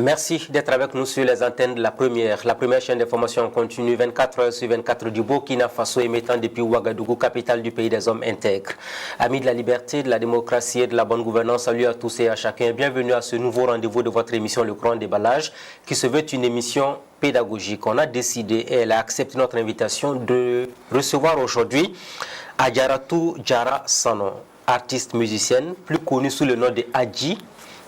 Merci d'être avec nous sur les antennes de la première chaîne d'information en continu 24 heures sur 24 du Burkina Faso, émettant depuis Ouagadougou, capitale du pays des hommes intègres. Amis de la liberté, de la démocratie et de la bonne gouvernance, salut à tous et à chacun. Bienvenue à ce nouveau rendez-vous de votre émission Le Grand Déballage, qui se veut une émission pédagogique. On a décidé, et elle a accepté notre invitation, de recevoir aujourd'hui Adjaratou Diarra Sano, artiste musicienne, plus connue sous le nom de Adji,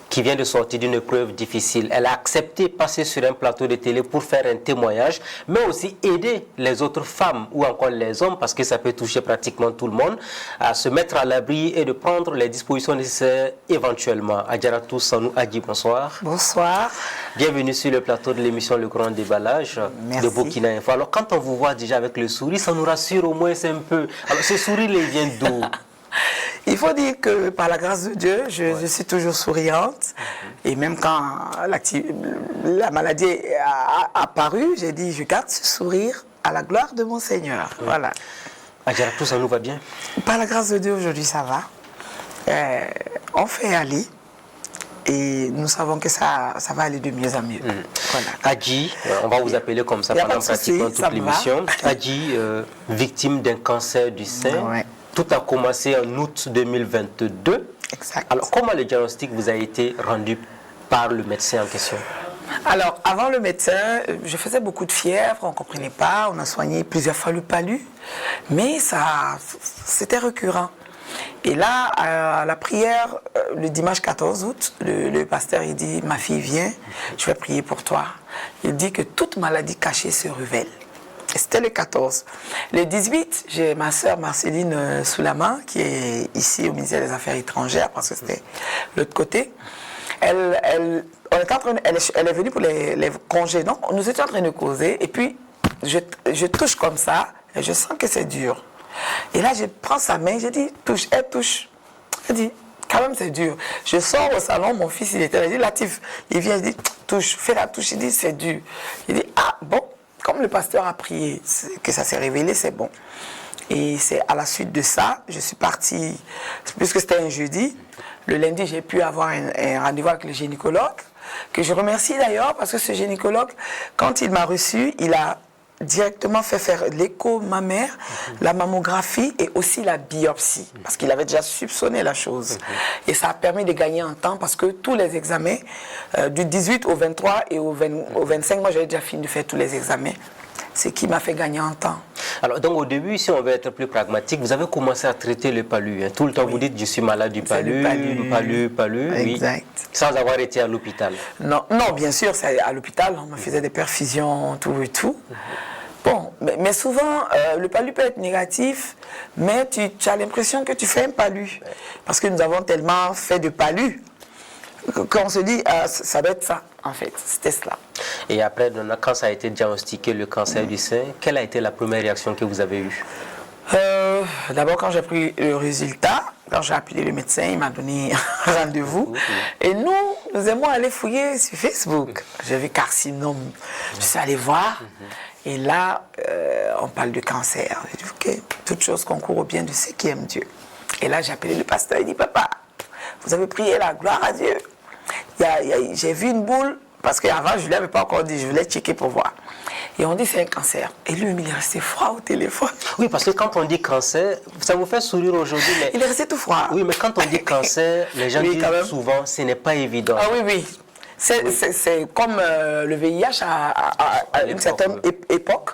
qui vient de sortir d'une épreuve difficile. Elle a accepté de passer sur un plateau de télé pour faire un témoignage, mais aussi aider les autres femmes ou encore les hommes, parce que ça peut toucher pratiquement tout le monde, à se mettre à l'abri et de prendre les dispositions nécessaires éventuellement. Adjaratou Sano Adji, bonsoir. Bonsoir. Bienvenue sur le plateau de l'émission Le Grand Déballage de Burkina Info. Alors quand on vous voit déjà avec le sourire, ça nous rassure au moins un peu. Alors ce sourire, il vient d'où? Il faut dire que par la grâce de Dieu, je suis toujours souriante. Et même quand la maladie a apparu, j'ai dit, je garde ce sourire à la gloire de mon Seigneur. Voilà. Adjaratou, ça nous va bien? Par la grâce de Dieu, aujourd'hui, ça va. On fait aller. Et nous savons que ça va aller de mieux en mieux. Voilà. Adji, on va vous appeler comme ça pendant pratiquement toute l'émission. Adji, victime d'un cancer du sein. Ouais. Tout a commencé en août 2022. Exact. Alors, comment le diagnostic vous a été rendu par le médecin en question? Alors, avant le médecin, je faisais beaucoup de fièvre, on ne comprenait pas, on a soigné plusieurs fois le palu, mais c'était récurrent. Et là, à la prière, le dimanche 14 août, le pasteur, il dit, ma fille, viens, je vais prier pour toi. Il dit que toute maladie cachée se révèle. C'était le 14. Le 18, j'ai ma sœur Marceline Soulaman, qui est ici au ministère des Affaires étrangères, parce que c'était l'autre côté. Elle est venue pour les congés. Donc, nous étions en train de causer. Et puis, je touche comme ça, et je sens que c'est dur. Et là, je prends sa main, je dis, touche, elle touche. Elle dit, quand même, c'est dur. Je sors au salon, mon fils, il était là, il dit, Latif, il vient, il dit, touche, fais la touche. Il dit, c'est dur. Il dit, ah, bon. Comme le pasteur a prié, que ça s'est révélé, c'est bon. Et c'est à la suite de ça, je suis partie, puisque c'était un jeudi, le lundi, j'ai pu avoir un rendez-vous avec le gynécologue, que je remercie d'ailleurs, parce que ce gynécologue, quand il m'a reçu, il a directement fait faire l'écho mammaire, la mammographie et aussi la biopsie, parce qu'il avait déjà soupçonné la chose. Et ça a permis de gagner en temps, parce que tous les examens, du 18 au 23 et au 25, moi j'avais déjà fini de faire tous les examens, ce qui m'a fait gagner en temps. Alors donc au début, si on veut être plus pragmatique, vous avez commencé à traiter le palu. Hein. Tout le temps vous dites, je suis malade du palu, palu, exact. Oui, sans avoir été à l'hôpital. Non, bien sûr, c'est à l'hôpital, on me faisait des perfusions, tout et tout. Bon, mais souvent, le palu peut être négatif, mais tu as l'impression que tu fais un palu. Parce que nous avons tellement fait de palu qu'on se dit, ça doit être ça, en fait. C'était cela. Et après, quand ça a été diagnostiqué, le cancer du sein, quelle a été la première réaction que vous avez eue? D'abord, quand j'ai pris le résultat, quand j'ai appelé le médecin, il m'a donné un rendez-vous. Et nous aimons aller fouiller sur Facebook. J'ai vu carcinome. Je suis allé voir. Et là, on parle de cancer. J'ai dit, ok, toute chose concourt au bien de ceux qui aiment Dieu. Et là, j'ai appelé le pasteur. Il dit, papa, vous avez prié la gloire à Dieu. J'ai vu une boule, parce qu'avant, je ne l'avais pas encore dit, je voulais checker pour voir. Et on dit c'est un cancer. Et lui, il est resté froid au téléphone. Oui, parce que quand on dit cancer, ça vous fait sourire aujourd'hui. Mais... Il est resté tout froid. Oui, mais quand on dit cancer, les gens disent souvent ce n'est pas évident. Ah oui, oui. C'est comme le VIH à une certaine époque.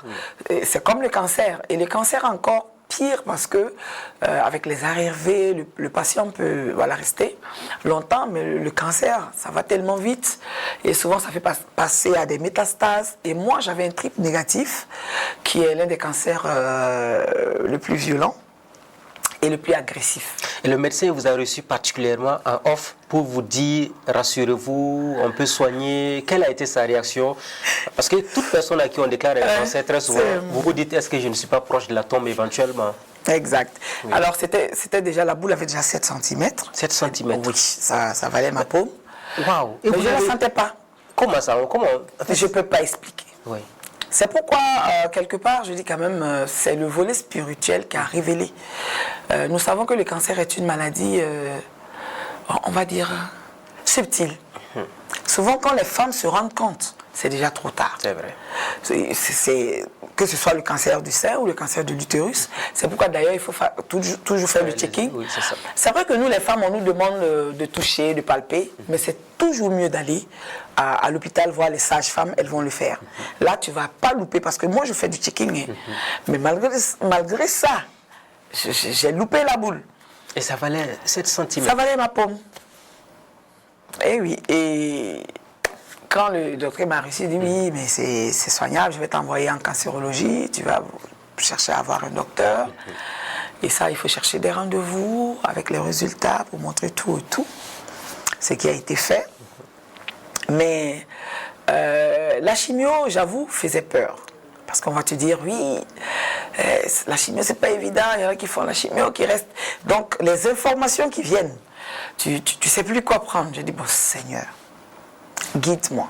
C'est comme le cancer. Et le cancer encore pire parce que avec les ARV, le patient peut rester longtemps, mais le cancer, ça va tellement vite. Et souvent, ça fait passer à des métastases. Et moi, j'avais un triple négatif, qui est l'un des cancers le plus violent et le plus agressif. Et le médecin vous a reçu particulièrement en off pour vous dire, rassurez-vous, on peut soigner. Quelle a été sa réaction? Parce que toute personne à qui on déclare un cancer, très souvent, vous vous dites, est-ce que je ne suis pas proche de la tombe éventuellement? Exact. Oui. Alors, c'était déjà, la boule avait déjà 7 cm. 7 cm? Oui, ça valait ma paume. Waouh! Mais je ne la sentais pas. Comment ça? Je ne peux pas expliquer. Oui. C'est pourquoi, quelque part, je dis quand même, c'est le volet spirituel qui a révélé. Nous savons que le cancer est une maladie, on va dire, subtile. souvent quand les femmes se rendent compte, c'est déjà trop tard. C'est vrai. Que ce soit le cancer du sein ou le cancer de l'utérus. C'est pourquoi d'ailleurs il faut toujours faire le checking. Oui, c'est ça. C'est vrai que nous les femmes, on nous demande de toucher, de palper, mais c'est toujours mieux d'aller à l'hôpital voir les sages-femmes, elles vont le faire. Là, tu ne vas pas louper parce que moi je fais du checking. Mais malgré ça, j'ai loupé la boule. Et ça valait 7 cm. Ça valait ma pomme. Eh oui, et quand le docteur m'a reçu, il dit oui, mais c'est soignable, je vais t'envoyer en cancérologie, tu vas chercher à avoir un docteur. Et ça, il faut chercher des rendez-vous avec les résultats pour montrer tout et tout. Ce qui a été fait. Mais la chimio, j'avoue, faisait peur. Parce qu'on va te dire, oui, la chimio, c'est pas évident, il y en a qui font la chimio, qui restent. Donc, les informations qui viennent, tu sais plus quoi prendre. Je dis, bon, Seigneur, guide-moi.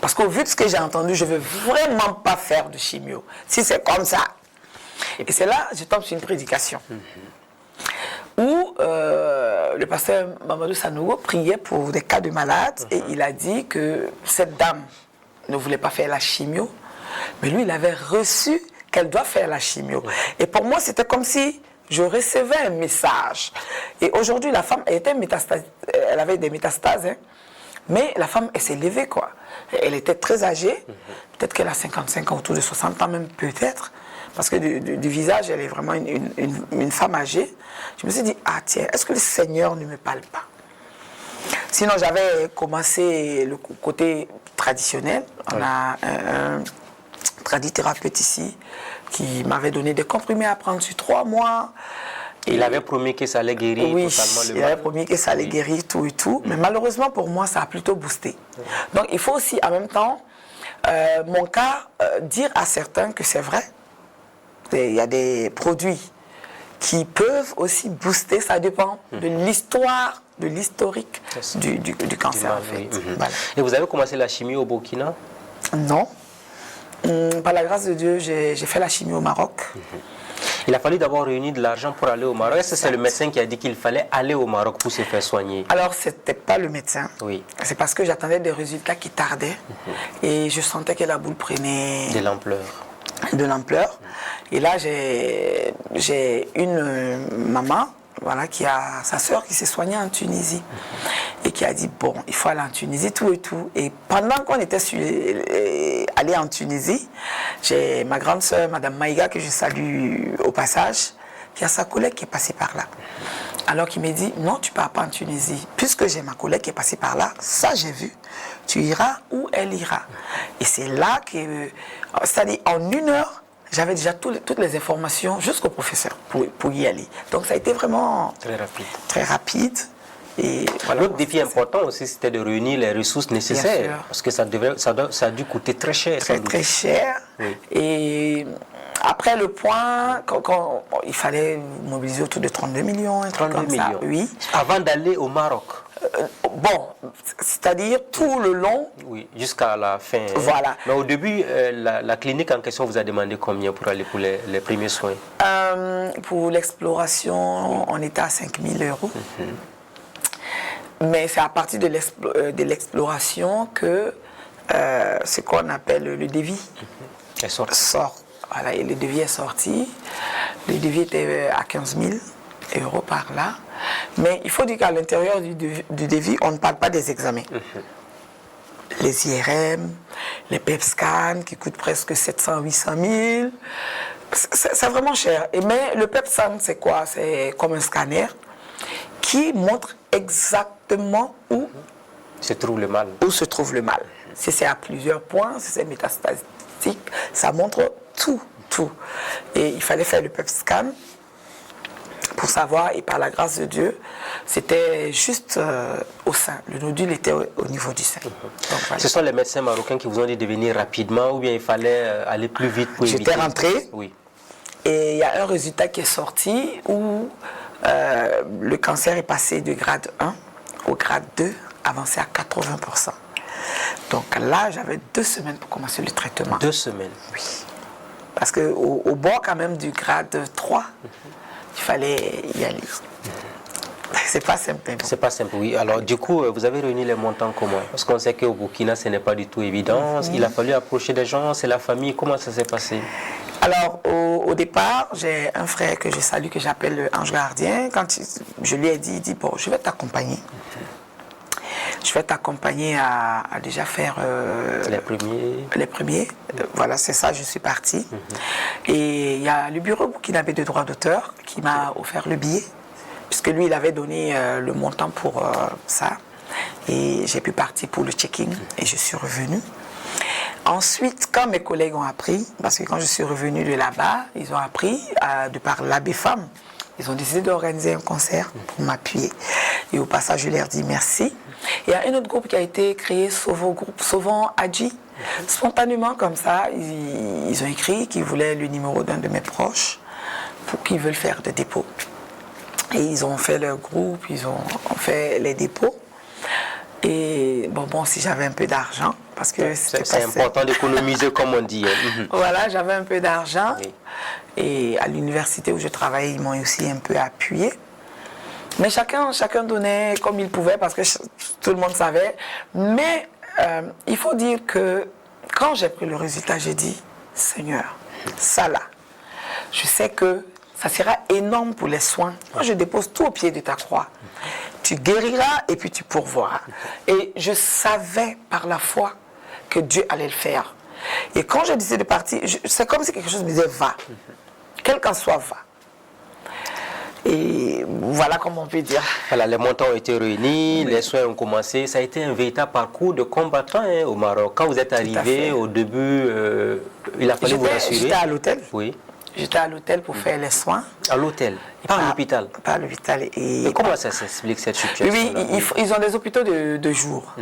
Parce qu'au vu de ce que j'ai entendu, je ne veux vraiment pas faire de chimio. Si c'est comme ça. Et c'est là, je tombe sur une prédication. Où le pasteur Mamadou Sanogo priait pour des cas de malades. Et il a dit que cette dame ne voulait pas faire la chimio. Mais lui, il avait reçu qu'elle doit faire la chimio. Et pour moi, c'était comme si je recevais un message. Et aujourd'hui, la femme, elle avait des métastases. Hein. Mais la femme, elle s'est levée, quoi. Elle était très âgée. Peut-être qu'elle a 55 ans, autour de 60 ans même, peut-être. Parce que du visage, elle est vraiment une femme âgée. Je me suis dit, ah tiens, est-ce que le Seigneur ne me parle pas? Sinon, j'avais commencé le côté traditionnel. On a un tradithérapeute ici qui m'avait donné des comprimés à prendre sur 3 mois. Il avait promis que ça allait guérir totalement le mal. Il avait promis que ça allait guérir tout et tout. Mais malheureusement, pour moi, ça a plutôt boosté. Donc, il faut aussi, en même temps, mon cas, dire à certains que c'est vrai. Il y a des produits qui peuvent aussi booster, ça dépend de l'histoire, de l'historique du cancer, en fait. Voilà. Et vous avez commencé la chimie au Burkina? Non. Par la grâce de Dieu, j'ai fait la chimie au Maroc. Il a fallu d'abord réunir de l'argent pour aller au Maroc. Est-ce que c'est le médecin qui a dit qu'il fallait aller au Maroc pour se faire soigner? Alors, ce n'était pas le médecin. Oui. C'est parce que j'attendais des résultats qui tardaient. Et je sentais que la boule prenait de l'ampleur. De l'ampleur. Et là, j'ai une maman, voilà, qui a sa soeur qui s'est soignée en Tunisie. Et qui a dit, bon, il faut aller en Tunisie, tout et tout. Et pendant qu'on était allé en Tunisie, j'ai ma grande soeur, Madame Maïga, que je salue au passage, qui a sa collègue qui est passée par là. Alors qu'il me dit, non, tu ne pars pas en Tunisie. Puisque j'ai ma collègue qui est passée par là, ça j'ai vu. Tu iras où elle ira. Et c'est là que, c'est-à-dire en 1 heure, j'avais déjà toutes les informations jusqu'au professeur pour y aller. Donc ça a été vraiment très rapide. Très rapide. Et voilà. L'autre défi important aussi, c'était de réunir les ressources nécessaires. Parce que ça a dû coûter très cher. Très cher. Oui. Et après le point, quand il fallait mobiliser autour de 32 millions. 32 millions. Ça, oui. Avant d'aller au Maroc. Bon, c'est-à-dire tout le long. Oui, jusqu'à la fin. Voilà. Mais au début, la clinique en question vous a demandé combien pour aller pour les premiers soins? Pour l'exploration, on était à 5 000 €. Mais c'est à partir de l'exploration que ce qu'on appelle le devis sort. Voilà, et le devis est sorti. Le devis était à 15 000 € par là. Mais il faut dire qu'à l'intérieur du devis, on ne parle pas des examens. Les IRM, les PET scans qui coûtent presque 700 800 000. C'est vraiment cher. Mais le PET scan, c'est quoi? C'est comme un scanner qui montre exactement où se trouve le mal. Où se trouve le mal. Si c'est à plusieurs points, si c'est métastatique, ça montre tout. Et il fallait faire le PET scan pour savoir, et par la grâce de Dieu, c'était juste au sein. Le nodule était au niveau du sein. Donc, voilà. Ce sont les médecins marocains qui vous ont dit de venir rapidement ou bien il fallait aller plus vite pour éviter? J'étais rentré. Oui. Et il y a un résultat qui est sorti où le cancer est passé de grade 1 au grade 2, avancé à 80%. Donc là, j'avais 2 semaines pour commencer le traitement. 2 semaines? Oui. Parce qu'au bord quand même du grade 3, il fallait y aller. c'est pas simple. C'est pas simple, oui. Alors, du coup, vous avez réuni les montants comment? Parce qu'on sait qu'au Burkina, ce n'est pas du tout évident. Il a fallu approcher des gens, c'est la famille. Comment ça s'est passé? Alors, au départ, j'ai un frère que je salue, que j'appelle Ange Gardien. Quand je lui ai dit, il dit, bon, je vais t'accompagner. Je vais t'accompagner à déjà faire les premiers. Voilà, c'est ça, je suis partie. Et il y a le bureau burkinabé de droit d'auteur qui m'a offert le billet, puisque lui, il avait donné le montant pour ça. Et j'ai pu partir pour le check-in et je suis revenue. Ensuite, quand mes collègues ont appris, parce que quand je suis revenue de là-bas, ils ont appris, de par l'abbé Femme, ils ont décidé d'organiser un concert pour m'appuyer. Et au passage, je leur dis merci. Il y a un autre groupe qui a été créé, Sauvons Adji. Spontanément, comme ça, ils ont écrit qu'ils voulaient le numéro d'un de mes proches pour qu'ils veulent faire des dépôts. Et ils ont fait leur groupe, ils ont fait les dépôts. Et bon, si j'avais un peu d'argent, parce que c'est important d'économiser, comme on dit. Voilà, j'avais un peu d'argent. Oui. Et à l'université où je travaillais, ils m'ont aussi un peu appuyé. Mais chacun donnait comme il pouvait, parce que tout le monde savait. Mais il faut dire que quand j'ai pris le résultat, j'ai dit, Seigneur, ça là, je sais que ça sera énorme pour les soins. Moi, je dépose tout au pied de ta croix. Tu guériras et puis tu pourvoiras. Et je savais par la foi que Dieu allait le faire. Et quand je disais de partir, c'est comme si quelque chose me disait va. Quel qu'en soit, va. Et voilà comment on peut dire. Voilà, les montants ont été réunis, les soins ont commencé. Ça a été un véritable parcours de combattant au Maroc. Quand vous êtes arrivé, au début, il a fallu vous rassurer. J'étais à l'hôtel. Oui. J'étais à l'hôtel pour faire les soins. À l'hôtel, pas à l'hôpital. Pas à l'hôpital. Et comment ça s'explique cette situation? Oui, ils ont des hôpitaux de jour.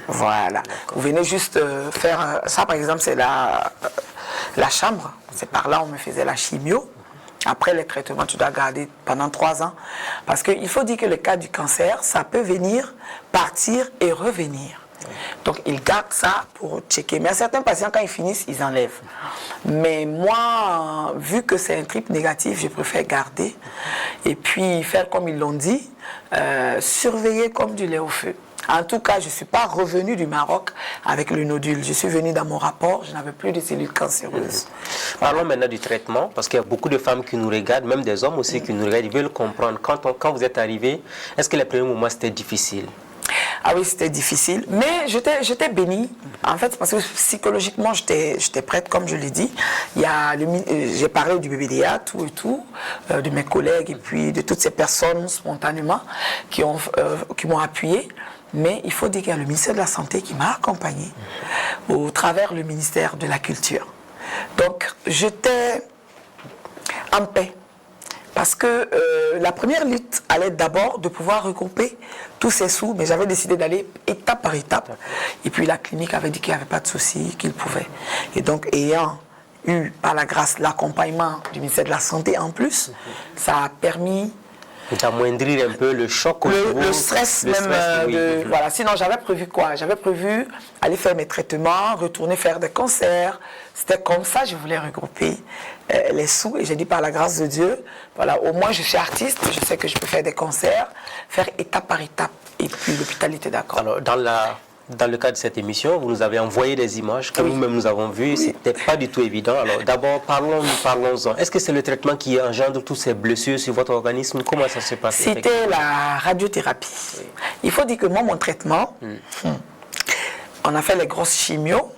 Voilà. Vous venez juste faire... Ça, par exemple, c'est la chambre. C'est par là où on me faisait la chimio. Après les traitements, tu dois garder pendant 3 ans. Parce qu'il faut dire que le cas du cancer, ça peut venir, partir et revenir. Donc, ils gardent ça pour checker. Mais à certains patients, quand ils finissent, ils enlèvent. Mais moi, vu que c'est un trip négatif, je préfère garder. Et puis, faire comme ils l'ont dit, surveiller comme du lait au feu. En tout cas, je ne suis pas revenue du Maroc avec le nodule. Je suis venue dans mon rapport, je n'avais plus de cellules cancéreuses. Parlons maintenant du traitement, parce qu'il y a beaucoup de femmes qui nous regardent, même des hommes aussi qui nous regardent, ils veulent comprendre. Quand vous êtes arrivé, est-ce que les premiers moments, c'était difficile? Ah oui, c'était difficile, mais j'étais bénie, en fait, parce que psychologiquement, j'étais prête, comme je l'ai dit. J'ai parlé du BBDA, tout et tout, de mes collègues, et puis de toutes ces personnes, spontanément, qui m'ont appuyé. Mais il faut dire qu'il y a le ministère de la Santé qui m'a accompagnée au travers le ministère de la Culture. Donc, j'étais en paix. Parce que la première lutte allait d'abord de pouvoir regrouper tous ces sous, mais j'avais décidé d'aller étape par étape. Et puis la clinique avait dit qu'il n'y avait pas de souci, qu'il pouvait. Et donc, ayant eu, par la grâce, l'accompagnement du ministère de la Santé en plus, ça a permis... d'amoindrir un peu le choc au niveau, le stress même. Voilà. Sinon, j'avais prévu quoi? J'avais prévu aller faire mes traitements, retourner faire des concerts. C'était comme ça, je voulais regrouper les sous. Et j'ai dit, par la grâce de Dieu, voilà, au moins je suis artiste, je sais que je peux faire des concerts, faire étape par étape. Et puis l'hôpital était d'accord. Alors, dans le cadre de cette émission, vous nous avez envoyé des images que nous-mêmes nous avons vues. Ce n'était pas du tout évident. Alors d'abord, parlons-en. Est-ce que c'est le traitement qui engendre toutes ces blessures sur votre organisme? Comment ça se passe? C'était la radiothérapie. Oui. Il faut dire que moi, mon traitement, on a fait les grosses chimios.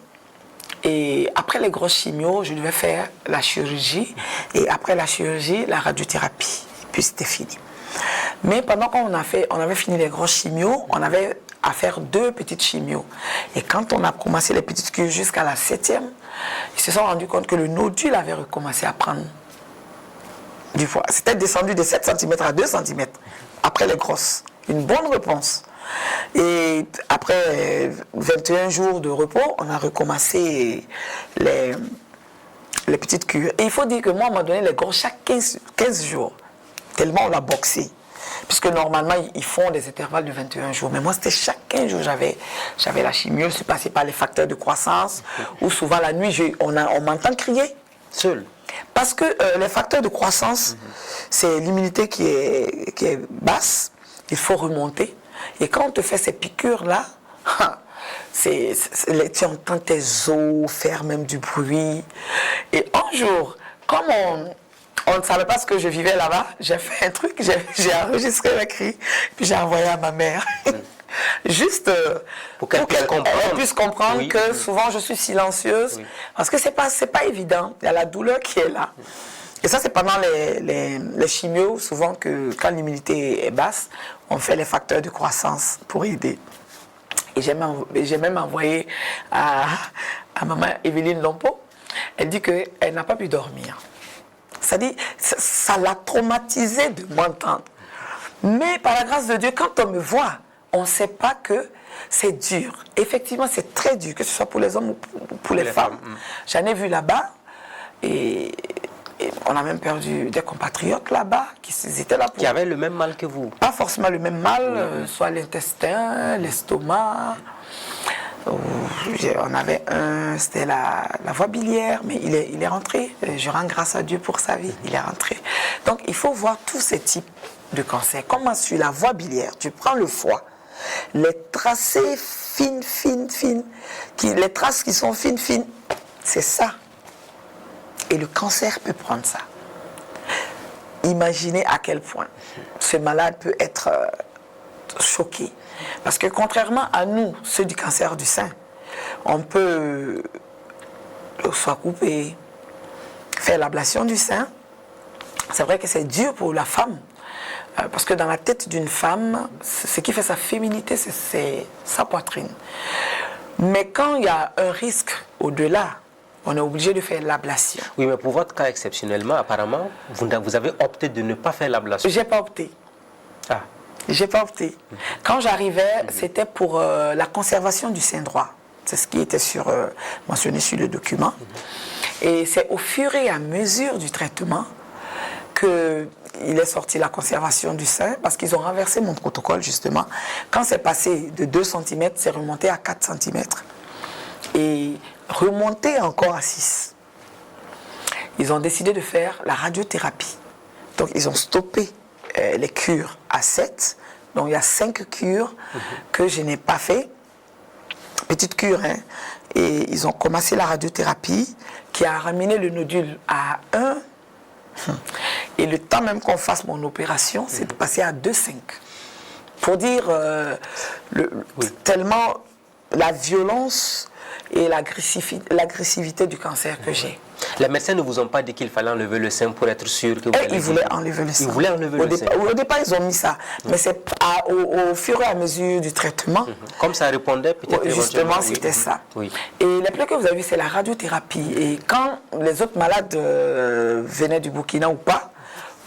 Et après les grosses chimios, je devais faire la chirurgie. Et après la chirurgie, la radiothérapie. Et puis c'était fini. Mais pendant qu'on avait fini les grosses chimios, on avait à faire 2 petites chimios. Et quand on a commencé les petites cures jusqu'à la 7e, ils se sont rendus compte que le nodule avait recommencé à prendre du poids. C'était descendu de 7 cm à 2 cm après les grosses. Une bonne réponse. Et après 21 jours de repos, on a recommencé les petites cures. Et il faut dire que moi, on m'a donné les grosses chaque 15 jours. Tellement on l'a boxé. Puisque normalement, ils font des intervalles de 21 jours. Mais moi, c'était chaque 15 jours, j'avais la chimio. Je suis passé par les facteurs de croissance. Ou souvent, la nuit, on m'entend crier. Seul. Parce que les facteurs de croissance, c'est l'immunité qui est basse. il faut remonter. Et quand on te fait ces piqûres-là, tu entends tes os faire même du bruit. Et un jour, comme on ne savait pas ce que je vivais là-bas, j'ai fait un truc, j'ai enregistré le cri, puis j'ai envoyé à ma mère. Juste pour qu'elle puisse comprendre oui, que souvent je suis silencieuse, oui. Parce que c'est pas évident, il y a la douleur qui est là. Et ça, c'est pendant les chimios, souvent que quand l'immunité est basse, on fait les facteurs de croissance pour aider. Et j'ai même envoyé à maman Evelyne Lompo, elle dit qu'elle n'a pas pu dormir. C'est-à-dire, ça l'a traumatisée de m'entendre. Mais par la grâce de Dieu, quand on me voit, on ne sait pas que c'est dur. Effectivement, c'est très dur, que ce soit pour les hommes ou pour les femmes. J'en ai vu là-bas et on a même perdu des compatriotes là-bas qui étaient là pour... Qui avaient le même mal que vous? Pas forcément le même mal, soit l'intestin, l'estomac. On avait un, c'était la voie biliaire, mais il est rentré. Je rends grâce à Dieu pour sa vie, il est rentré. Donc il faut voir tous ces types de cancers. Comment sur la voie biliaire, tu prends le foie, les tracés fines, les traces qui sont fines, c'est ça. Et le cancer peut prendre ça. Imaginez à quel point ce malade peut être choqué. Parce que contrairement à nous, ceux du cancer du sein, on peut soit couper, faire l'ablation du sein. C'est vrai que c'est dur pour la femme. Parce que dans la tête d'une femme, ce qui fait sa féminité, c'est sa poitrine. Mais quand il y a un risque au-delà, on est obligé de faire l'ablation. Oui, mais pour votre cas exceptionnellement, apparemment, vous avez opté de ne pas faire l'ablation. J'ai pas opté. Ah. J'ai pas opté. Quand j'arrivais, c'était pour la conservation du sein droit. C'est ce qui était mentionné sur le document. Et c'est au fur et à mesure du traitement qu'il est sorti la conservation du sein, parce qu'ils ont renversé mon protocole, justement. Quand c'est passé de 2 cm, c'est remonté à 4 cm. Et remonté encore à 6. Ils ont décidé de faire la radiothérapie. Donc, ils ont stoppé les cures à 7. Donc, il y a 5 cures que je n'ai pas fait. Petite cure, hein. Et ils ont commencé la radiothérapie qui a ramené le nodule à 1. Et le temps même qu'on fasse mon opération, c'est de passer à 2,5. Pour dire tellement la violence et l'agressivité du cancer que j'ai. Les médecins ne vous ont pas dit qu'il fallait enlever le sein pour être sûr que vous allez... Ils voulaient enlever le sein. Ils voulaient enlever le sein. Au départ, ils ont mis ça. Mais c'est au fur et à mesure du traitement. Comme ça répondait peut-être... Justement, c'était ça. Oui. Et les plaies que vous avez vues, c'est la radiothérapie. Et quand les autres malades venaient du Burkina ou pas,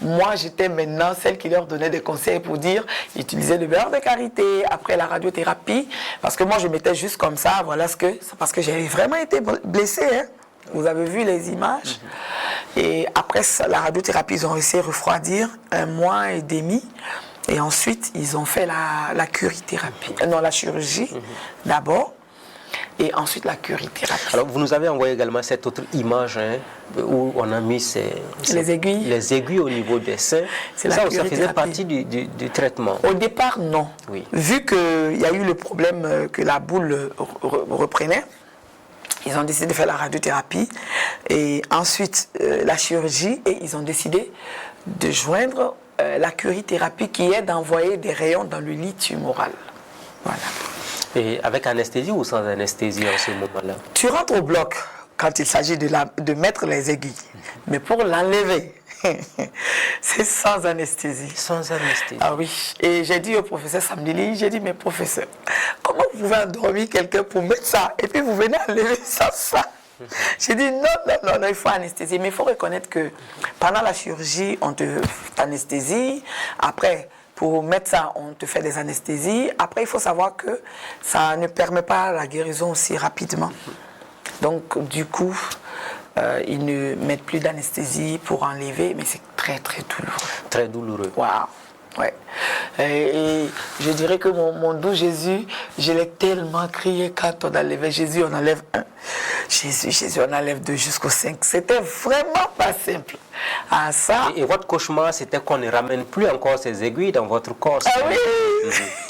moi, j'étais maintenant celle qui leur donnait des conseils pour dire utilisez le beurre de karité après la radiothérapie. Parce que moi, je mettais juste comme ça. Voilà ce que... C'est parce que j'avais vraiment été blessée. Hein. Vous avez vu les images. Et après la radiothérapie, ils ont réussi à refroidir 1 mois et demi. Et ensuite, ils ont fait la curithérapie. Non, la chirurgie d'abord. Et ensuite la curithérapie. Alors, vous nous avez envoyé également cette autre image où on a mis les aiguilles au niveau des seins. Ça faisait partie du traitement. Au départ, non. Oui. Vu qu'il y a eu le problème que la boule reprenait, ils ont décidé de faire la radiothérapie et ensuite la chirurgie, et ils ont décidé de joindre la curithérapie qui est d'envoyer des rayons dans le lit tumoral. Voilà. Et avec anesthésie ou sans anesthésie en ce moment-là? Tu rentres au bloc quand il s'agit de mettre les aiguilles. Mais pour l'enlever, c'est sans anesthésie. Sans anesthésie. Ah oui. Et j'ai dit au professeur Samdili, j'ai dit, mais professeur, comment vous pouvez endormir quelqu'un pour mettre ça et puis vous venez enlever ça? J'ai dit non, il faut anesthésier. Mais il faut reconnaître que pendant la chirurgie, on te anesthésie. Après, pour mettre ça, on te fait des anesthésies. Après, il faut savoir que ça ne permet pas la guérison aussi rapidement. Donc, du coup, ils ne mettent plus d'anesthésie pour enlever, mais c'est très, très douloureux. Très douloureux. Waouh. Ouais. Et je dirais que mon doux Jésus, je l'ai tellement crié quand on enlevait Jésus, on enlève un. Jésus, on enlève 2 jusqu'au 5. C'était vraiment pas simple. Ah, ça. Et votre cauchemar, c'était qu'on ne ramène plus encore ces aiguilles dans votre corps. Ah oui.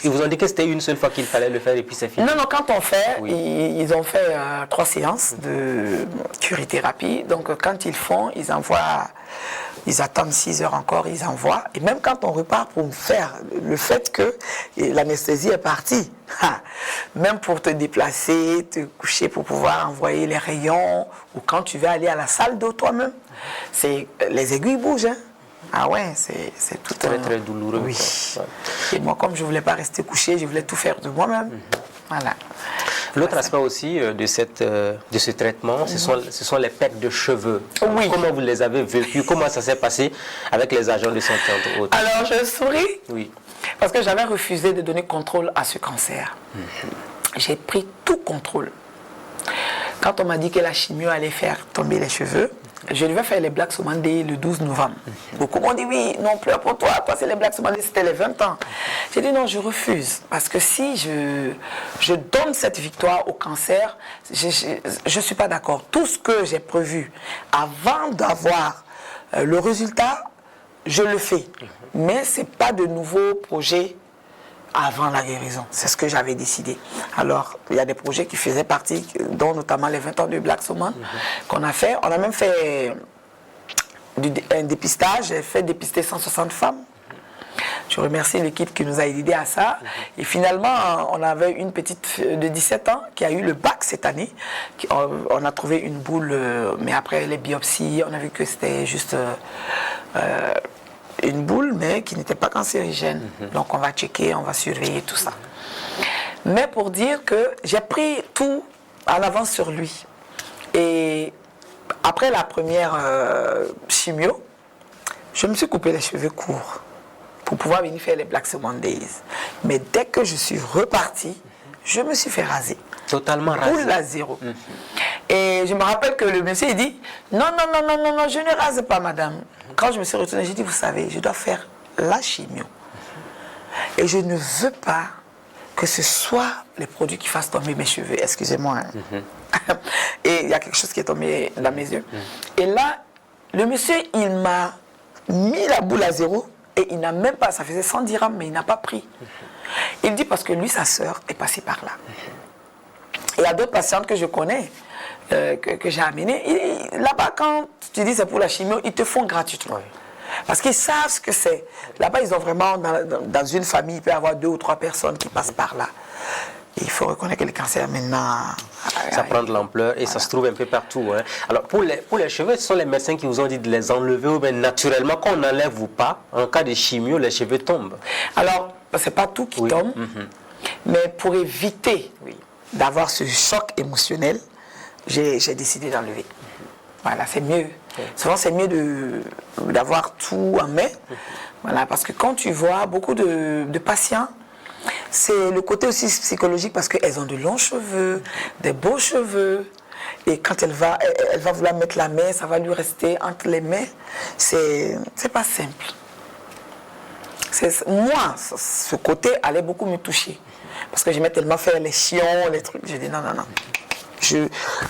Ils vous ont dit que c'était une seule fois qu'il fallait le faire et puis c'est fini. Non, quand on fait, ils ont fait 3 séances de curithérapie. Donc, quand ils font, ils attendent 6 heures encore, ils envoient. Et même quand on repart pour faire, le fait que l'anesthésie est partie, même pour te déplacer, te coucher pour pouvoir envoyer les rayons, ou quand tu veux aller à la salle d'eau toi-même, les aiguilles bougent. Hein. Ah ouais, c'est tout très douloureux. Oui. Et moi, comme je ne voulais pas rester couché, je voulais tout faire de moi-même. Voilà. L'autre aspect aussi de ce traitement, ce sont les pertes de cheveux. Oui. Comment vous les avez vécues? Comment ça s'est passé avec les agents de santé entre autres? Alors, je souris. Oui. Parce que j'avais refusé de donner contrôle à ce cancer. J'ai pris tout contrôle. Quand on m'a dit que la chimio allait faire tomber les cheveux, je devais faire les Black Summer Day le 12 novembre. Beaucoup m'ont dit oui, non, pleure pour toi, c'est les Black Summer Day, c'était les 20 ans. J'ai dit non, je refuse. Parce que si je donne cette victoire au cancer, je ne suis pas d'accord. Tout ce que j'ai prévu avant d'avoir le résultat, je le fais. Mais ce n'est pas de nouveaux projets avant la guérison. C'est ce que j'avais décidé. Alors, il y a des projets qui faisaient partie, dont notamment les 20 ans de Black Summer qu'on a fait. On a même fait un dépistage. J'ai fait dépister 160 femmes. Je remercie l'équipe qui nous a aidés à ça. Et finalement, on avait une petite de 17 ans qui a eu le bac cette année. On a trouvé une boule, mais après les biopsies, on a vu que c'était juste une boule, mais qui n'était pas cancérigène. Donc on va checker, on va surveiller tout ça. Mais pour dire que j'ai pris tout en avance sur lui. Et après la première chimio, je me suis coupé les cheveux courts pour pouvoir venir faire les Black Summer Days. Mais dès que je suis reparti, je me suis fait raser. Totalement rasé. Boule à zéro. Et je me rappelle que le monsieur il dit non, je ne rase pas, madame. Quand je me suis retournée, j'ai dit, vous savez, je dois faire la chimio. Et je ne veux pas que ce soit les produits qui fassent tomber mes cheveux. Excusez-moi. Hein. Et il y a quelque chose qui est tombé dans mes yeux. Et là, le monsieur, il m'a mis la boule à zéro et il n'a même pas, ça faisait 110 dirhams, mais il n'a pas pris. Il dit parce que lui, sa sœur, est passée par là. Il y a d'autres patientes que je connais, que j'ai amenées. Là-bas, quand tu dis c'est pour la chimio, ils te font gratuitement. Parce qu'ils savent ce que c'est. Là-bas, ils ont vraiment, dans une famille, il peut y avoir 2 ou 3 personnes qui passent par là. Et il faut reconnaître que le cancer, maintenant... Ça prend de l'ampleur et ça se trouve un peu partout. Hein. Alors, pour les cheveux, ce sont les médecins qui vous ont dit de les enlever ou bien naturellement, quand on n'enlève ou pas, en cas de chimio, les cheveux tombent. Alors, ce n'est pas tout qui tombe, mais pour éviter d'avoir ce choc émotionnel, j'ai décidé d'enlever. Voilà, c'est mieux. Souvent, c'est mieux d'avoir tout en main. Voilà, parce que quand tu vois beaucoup de patients, c'est le côté aussi psychologique parce qu'elles ont de longs cheveux, des beaux cheveux. Et quand elle va vouloir mettre la main, ça va lui rester entre les mains. C'est pas simple. Moi, ce côté allait beaucoup me toucher. Parce que j'aimais tellement faire les chions, les trucs. J'ai dit non.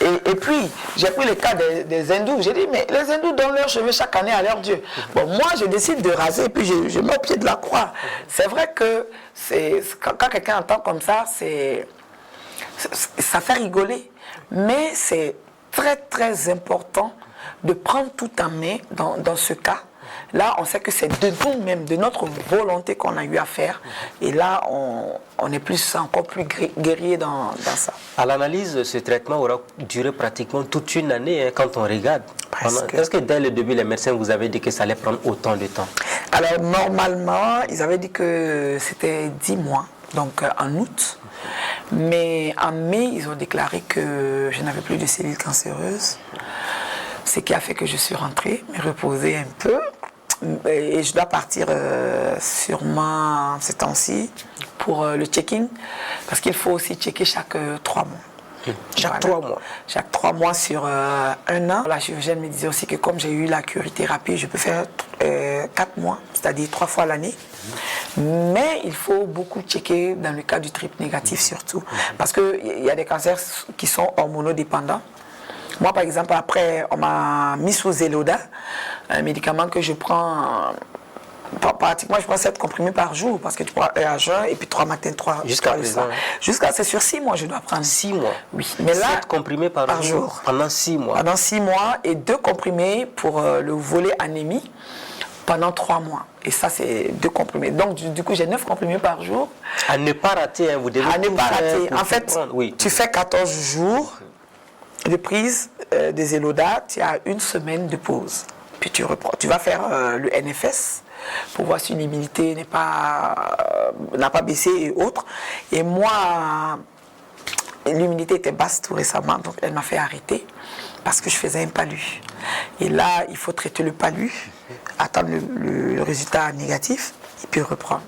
Et puis, j'ai pris le cas des hindous. J'ai dit, mais les hindous donnent leurs cheveux chaque année à leur Dieu. Bon, moi, je décide de raser et puis je mets au pied de la croix. C'est vrai que quand quelqu'un entend comme ça, ça fait rigoler. Mais c'est très, très important de prendre tout en main dans ce cas. Là, on sait que c'est de nous-mêmes, de notre volonté qu'on a eu à faire. Et là, on est encore plus guerrier dans ça. À l'analyse, ce traitement aura duré pratiquement toute une année hein, quand on regarde. Est-ce que dès le début, les médecins vous avaient dit que ça allait prendre autant de temps? Alors, normalement, ils avaient dit que c'était 10 mois, donc en août. Mais en mai, ils ont déclaré que je n'avais plus de cellules cancéreuses. Ce qui a fait que je suis rentrée, me reposer un peu. Et je dois partir sûrement ces temps-ci pour le checking. Parce qu'il faut aussi checker chaque 3 mois. Chaque 3 mois? Chaque 3 mois sur 1 an. La chirurgienne me disait aussi que comme j'ai eu la curithérapie, je peux faire 4 mois, c'est-à-dire 3 fois l'année. Mais il faut beaucoup checker dans le cas du triple négatif surtout. Parce qu'il y a des cancers qui sont hormonodépendants. Moi, par exemple, après, on m'a mis sous Zeloda, un médicament que je prends... Pratiquement, je prends 7 comprimés par jour parce que tu prends un à jeun et puis 3 matins, 3 jusqu'à présent. Jusqu'à, c'est sur 6 mois, je dois prendre. 6 mois? Oui. Mais là, 7 comprimés par jour pendant 6 mois? Pendant 6 mois et 2 comprimés pour le volet anémie pendant 3 mois. Et ça, c'est 2 comprimés. Donc, du coup, j'ai 9 comprimés par jour. À ne pas rater, hein, vous devez. À ne pas rater. En fait, oui. Tu fais 14 jours de prise des Zeloda, tu as 1 semaine de pause. Puis tu reprends. Tu vas faire le NFS pour voir si l'immunité n'a pas baissé et autres. Et moi, l'immunité était basse tout récemment, donc elle m'a fait arrêter parce que je faisais un palu. Et là, il faut traiter le palu, attendre le résultat négatif et puis reprendre.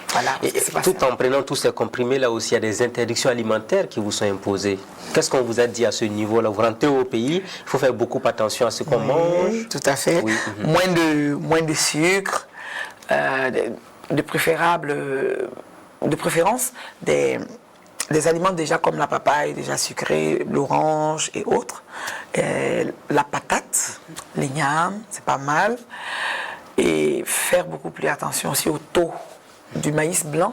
Voilà, et tout en prenant tous ces comprimés, là aussi, il y a des interdictions alimentaires qui vous sont imposées. Qu'est-ce qu'on vous a dit à ce niveau-là? Vous rentrez au pays, il faut faire beaucoup attention à ce qu'on mange. Tout à fait. Oui. Moins de sucre, de préférence des aliments déjà comme la papaye, déjà sucrée, l'orange et autres. La patate, les yams, c'est pas mal. Et faire beaucoup plus attention aussi au taux du maïs blanc,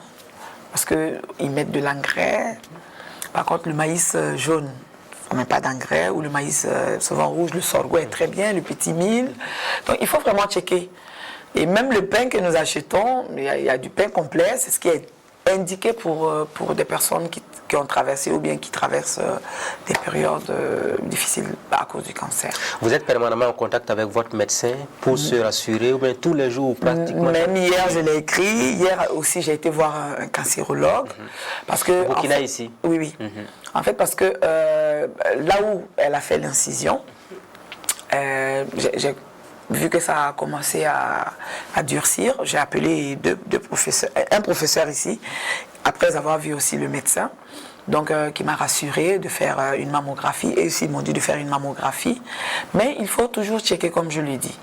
parce qu'ils mettent de l'engrais. Par contre, le maïs jaune, on ne met pas d'engrais, ou le maïs souvent rouge, le sorgho est très bien, le petit mil. Donc, il faut vraiment checker. Et même le pain que nous achetons, il y a du pain complet, c'est ce qui est indiqué pour des personnes qui ont traversé ou bien qui traversent des périodes difficiles à cause du cancer. Vous êtes permanemment en contact avec votre médecin pour se rassurer, ou bien tous les jours pratiquement? Même hier, je l'ai écrit. Hier aussi, j'ai été voir un cancérologue. Parce que, Burkina ici? Oui, oui. En fait, parce que là où elle a fait l'incision, j'ai vu que ça a commencé à durcir, j'ai appelé un professeur ici, après avoir vu aussi le médecin, donc qui m'a rassuré de faire une mammographie, et aussi ils m'ont dit de faire une mammographie, mais il faut toujours checker comme je l'ai dit.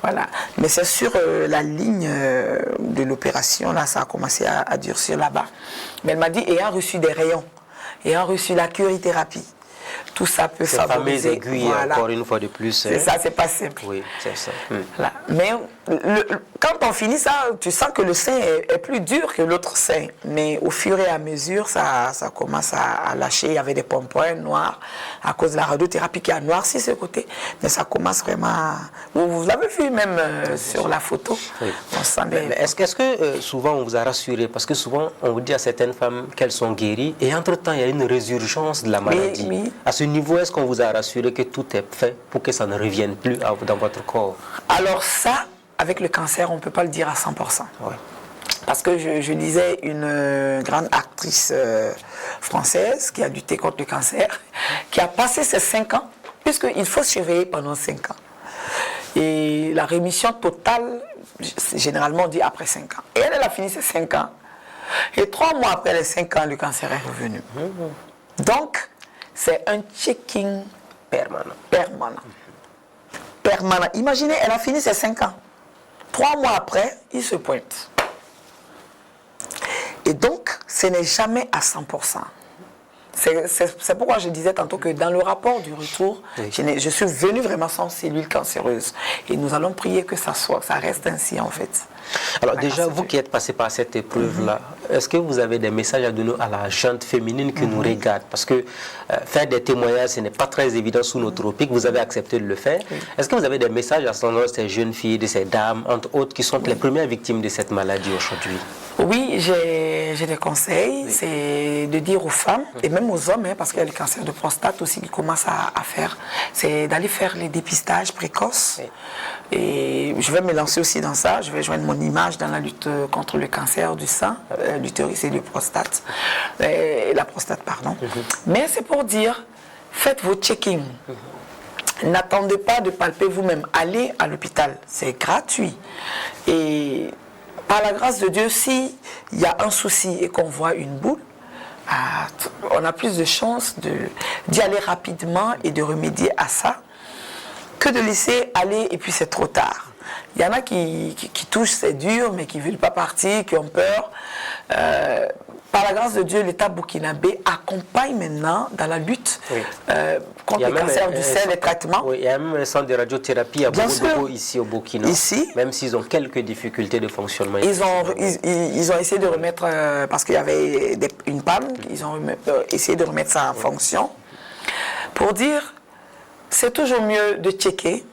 Voilà. Mais c'est sur la ligne de l'opération, là ça a commencé à durcir là-bas. Mais elle m'a dit, ayant reçu des rayons, ayant reçu la curithérapie, tout ça peut favoriser. Ces fameuses aiguilles, voilà. Encore une fois de plus. C'est ça, c'est pas simple. Oui, c'est ça. Voilà. Mais quand on finit ça, tu sens que le sein est plus dur que l'autre sein. Mais au fur et à mesure, ça commence à lâcher. Il y avait des points noirs à cause de la radiothérapie qui a noirci ce côté. Mais ça commence vraiment à... Vous l'avez vu même sur la photo. Oui. On sent des... Est-ce que souvent on vous a rassuré? Parce que souvent on vous dit à certaines femmes qu'elles sont guéries et entre-temps il y a une résurgence de la maladie. Oui. À ce niveau, est-ce qu'on vous a rassuré que tout est fait pour que ça ne revienne plus dans votre corps? Alors ça, avec le cancer, on ne peut pas le dire à 100%. Oui. Parce que je lisais une grande actrice française qui a lutté contre le cancer, qui a passé ses 5 ans, puisqu'il faut surveiller pendant 5 ans. Et la rémission totale, généralement on dit après 5 ans. Et elle a fini ses 5 ans. Et 3 mois après les 5 ans, le cancer est revenu. Donc, c'est un checking permanent. Imaginez, elle a fini ses 5 ans. 3 mois après, il se pointe. Et donc, ce n'est jamais à 100%. C'est pourquoi je disais tantôt que dans le rapport du retour, oui, je suis venu vraiment sans cellules cancéreuses. Et nous allons prier que ça reste ainsi en fait. Alors déjà, vous qui êtes passé par cette épreuve-là, est-ce que vous avez des messages à donner à la gente féminine qui nous regarde? Parce que faire des témoignages, ce n'est pas très évident sous nos tropiques. Vous avez accepté de le faire. Oui. Est-ce que vous avez des messages à l'endroit de ces jeunes filles, de ces dames, entre autres, qui sont les premières victimes de cette maladie aujourd'hui? Oui, j'ai des conseils. Oui. C'est de dire aux femmes, et même aux hommes, parce qu'il y a le cancer de prostate aussi qui commence à faire, c'est d'aller faire les dépistages précoces. Oui. Et je vais me lancer aussi dans ça. Je vais joindre mon image dans la lutte contre le cancer du sein, l'utérus et la prostate. Mais c'est pour dire, faites vos check-ins. N'attendez pas de palper vous-même. Allez à l'hôpital, c'est gratuit. Et par la grâce de Dieu, s'il y a un souci et qu'on voit une boule, on a plus de chances d'y aller rapidement et de remédier à ça que de laisser aller et puis c'est trop tard. Il y en a qui touchent, c'est dur, mais qui ne veulent pas partir, qui ont peur. Par la grâce de Dieu, l'État burkinabé accompagne maintenant dans la lutte contre le cancer du sein, les traitements. Oui, il y a même un centre de radiothérapie à Bogo ici au Burkina. Ici, même s'ils ont quelques difficultés de fonctionnement. Ils ont essayé de remettre, parce qu'il y avait une panne, ils ont essayé de remettre ça en fonction. Pour dire, c'est toujours mieux de checker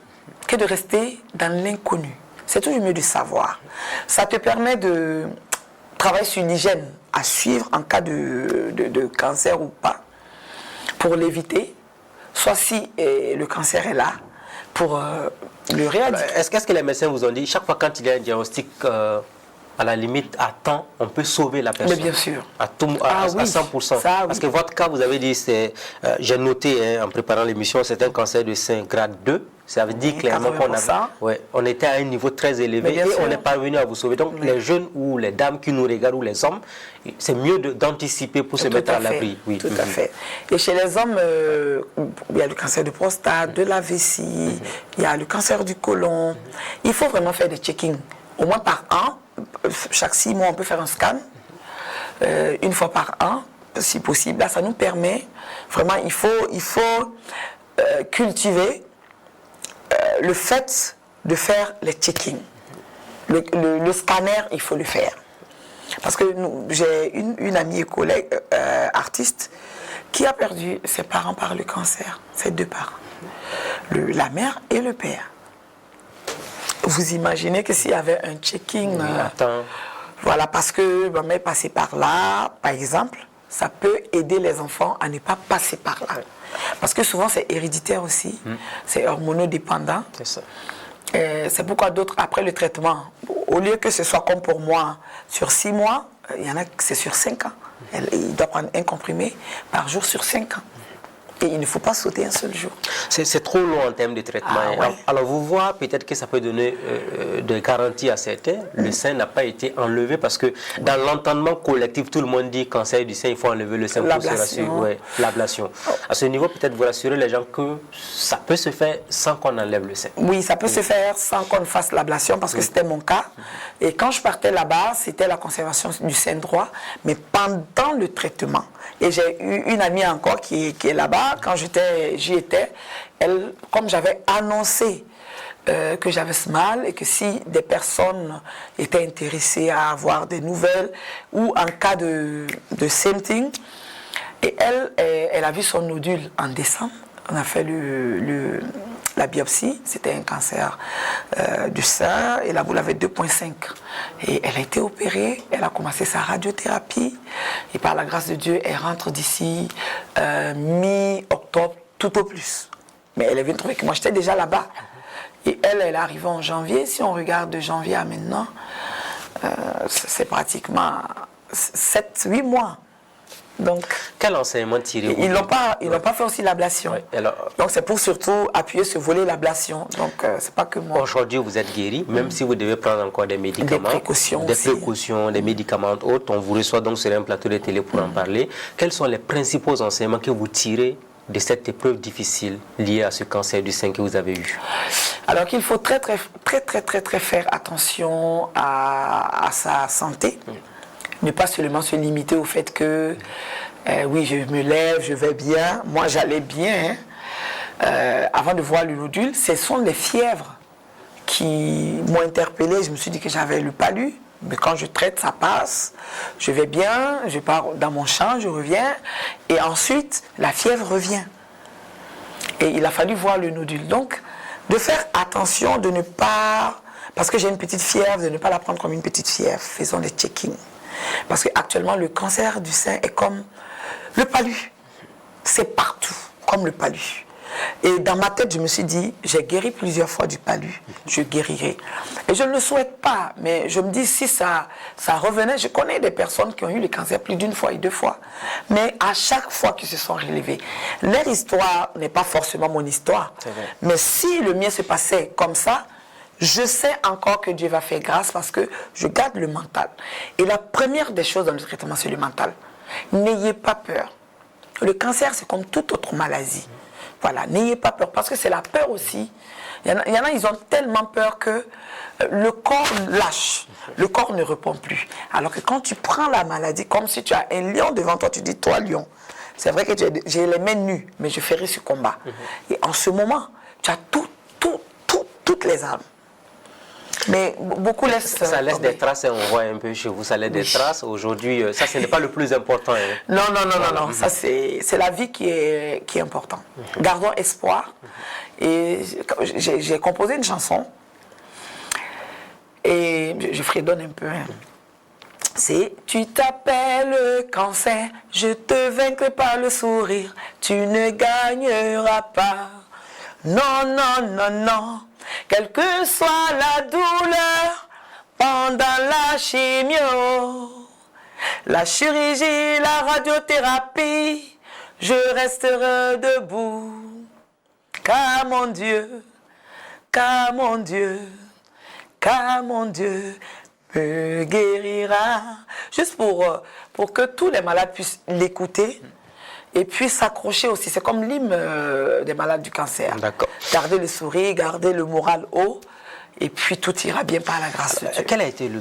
que de rester dans l'inconnu. C'est toujours mieux de savoir. Ça te permet de travailler sur l'hygiène à suivre en cas de cancer ou pas, pour l'éviter, soit si le cancer est là, pour le réaliser. Est-ce que les médecins vous ont dit, chaque fois quand il y a un diagnostic, à la limite, à temps, on peut sauver la personne? Mais bien sûr. À 100%. Ça, Parce que votre cas, vous avez dit, j'ai noté en préparant l'émission, c'est un cancer de sein grade 2. Ça veut dire clairement qu'on était à un niveau très élevé et on est parvenu à vous sauver. Donc les jeunes ou les dames qui nous regardent ou les hommes, c'est mieux d'anticiper pour se mettre à l'abri. Oui, tout à fait. Et chez les hommes, il y a le cancer de prostate, de la vessie, il y a le cancer du côlon. Il faut vraiment faire des checkings. Au moins par an, chaque 6 mois, on peut faire un scan. Une fois par an, si possible. Là, ça nous permet, vraiment, il faut cultiver le fait de faire les checkings. Le scanner, il faut le faire. Parce que j'ai une amie et collègue artiste qui a perdu ses parents par le cancer, ses 2 parents, la mère et le père. Vous imaginez que s'il y avait un checking, voilà, parce que ma mère est passée par là, par exemple, ça peut aider les enfants à ne pas passer par là. Parce que souvent c'est héréditaire aussi, c'est hormonodépendant. C'est ça. C'est pourquoi d'autres, après le traitement, au lieu que ce soit comme pour moi, sur 6 mois, il y en a que c'est sur 5 ans. Il doit prendre un comprimé par jour sur 5 ans. Et il ne faut pas sauter un seul jour. C'est trop long en termes de traitement. Alors vous voyez, peut-être que ça peut donner des garanties à certains. Le sein n'a pas été enlevé parce que dans l'entendement collectif, tout le monde dit cancer du sein, il faut enlever le sein pour se rassurer. L'ablation. À ce niveau, peut-être vous rassurer les gens que ça peut se faire sans qu'on enlève le sein. Oui, ça peut se faire sans qu'on fasse l'ablation parce que c'était mon cas. Et quand je partais là-bas, c'était la conservation du sein droit, mais pendant le traitement. Et j'ai eu une amie encore qui est là-bas. Quand j'y étais, elle, comme j'avais annoncé que j'avais ce mal et que si des personnes étaient intéressées à avoir des nouvelles ou en cas de same thing, et elle a vu son nodule en décembre. On a fait la biopsie, c'était un cancer du sein et la boule avait 2,5. Et elle a été opérée, elle a commencé sa radiothérapie et par la grâce de Dieu, elle rentre d'ici mi-octobre, tout au plus. Mais elle est venue trouver que moi j'étais déjà là-bas. Et elle est arrivée en janvier. Si on regarde de janvier à maintenant, c'est pratiquement 7-8 mois. Donc, quel enseignement tirez-vous? Ils n'ont pas fait aussi l'ablation. Donc c'est pour surtout appuyer ce volet l'ablation. Donc c'est pas que moi. Aujourd'hui vous êtes guéri, même si vous devez prendre encore des médicaments, des précautions, des médicaments autres. On vous reçoit donc sur un plateau de télé pour en parler. Quels sont les principaux enseignements que vous tirez de cette épreuve difficile liée à ce cancer du sein que vous avez eu? Alors qu'il faut très faire attention à sa santé. Ne pas seulement se limiter au fait que oui, je me lève, je vais bien. Moi, j'allais bien. Avant de voir le nodule, ce sont les fièvres qui m'ont interpellé. Je me suis dit que j'avais le palu. Mais quand je traite, ça passe. Je vais bien, je pars dans mon champ, je reviens. Et ensuite, la fièvre revient. Et il a fallu voir le nodule. Donc, de faire attention, de ne pas... Parce que j'ai une petite fièvre, de ne pas la prendre comme une petite fièvre. Faisons des checkings. Parce qu'actuellement, le cancer du sein est comme le palu. C'est partout, comme le palu. Et dans ma tête, je me suis dit, j'ai guéri plusieurs fois du palu, je guérirai. Et je ne le souhaite pas, mais je me dis, si ça revenait, je connais des personnes qui ont eu le cancer plus d'une fois et 2 fois. Mais à chaque fois qu'ils se sont relevés, leur histoire n'est pas forcément mon histoire. Mais si le mien se passait comme ça, je sais encore que Dieu va faire grâce parce que je garde le mental. Et la première des choses dans le traitement, c'est le mental. N'ayez pas peur. Le cancer, c'est comme toute autre maladie. Voilà, n'ayez pas peur parce que c'est la peur aussi Il y en a, ils ont tellement peur que le corps lâche, le corps ne répond plus. Alors que quand tu prends la maladie, comme si tu as un lion devant toi, tu dis, toi lion, c'est vrai que j'ai les mains nues, mais je ferai ce combat. Et en ce moment, tu as toutes les armes. Mais beaucoup laissent... Ça laisse des traces, on voit un peu chez vous, ça laisse des traces. Aujourd'hui, ça, ce n'est pas le plus important. Hein. Non. Ça, c'est la vie qui est importante. Gardons espoir. Et j'ai composé une chanson. Et je fredonne un peu. Hein. C'est « Tu t'appelles cancer, je te vaincrai par le sourire, tu ne gagneras pas. Non. Quelle que soit la douleur pendant la chimio, la chirurgie, la radiothérapie, je resterai debout. Car mon Dieu me guérira. Juste pour que tous les malades puissent l'écouter et puis s'accrocher aussi. C'est comme l'hymne des malades du cancer. Garder le sourire, garder le moral haut, et puis tout ira bien par la grâce de Dieu. Quelle a été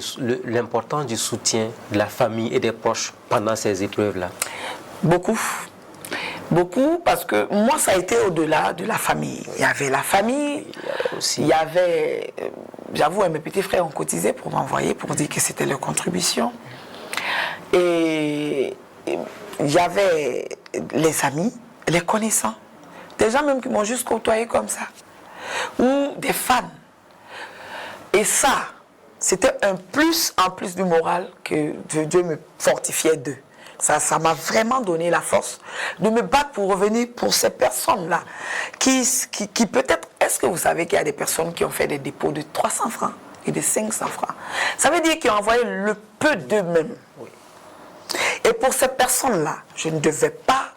l'importance du soutien de la famille et des proches pendant ces épreuves-là? Beaucoup, parce que moi, ça a été au-delà de la famille. Il y avait la famille, il y avait, j'avoue, mes petits frères ont cotisé pour m'envoyer, pour dire que c'était leur contribution. Et il y avait les amis, les connaissants, des gens même qui m'ont juste côtoyé comme ça, ou des fans. Et ça, c'était un plus en plus du moral que Dieu me fortifiait d'eux. Ça m'a vraiment donné la force de me battre pour revenir pour ces personnes-là qui peut-être... Est-ce que vous savez qu'il y a des personnes qui ont fait des dépôts de 300 francs et de 500 francs? Ça veut dire qu'ils ont envoyé le peu d'eux-mêmes. Oui. Et pour ces personnes-là, je ne devais pas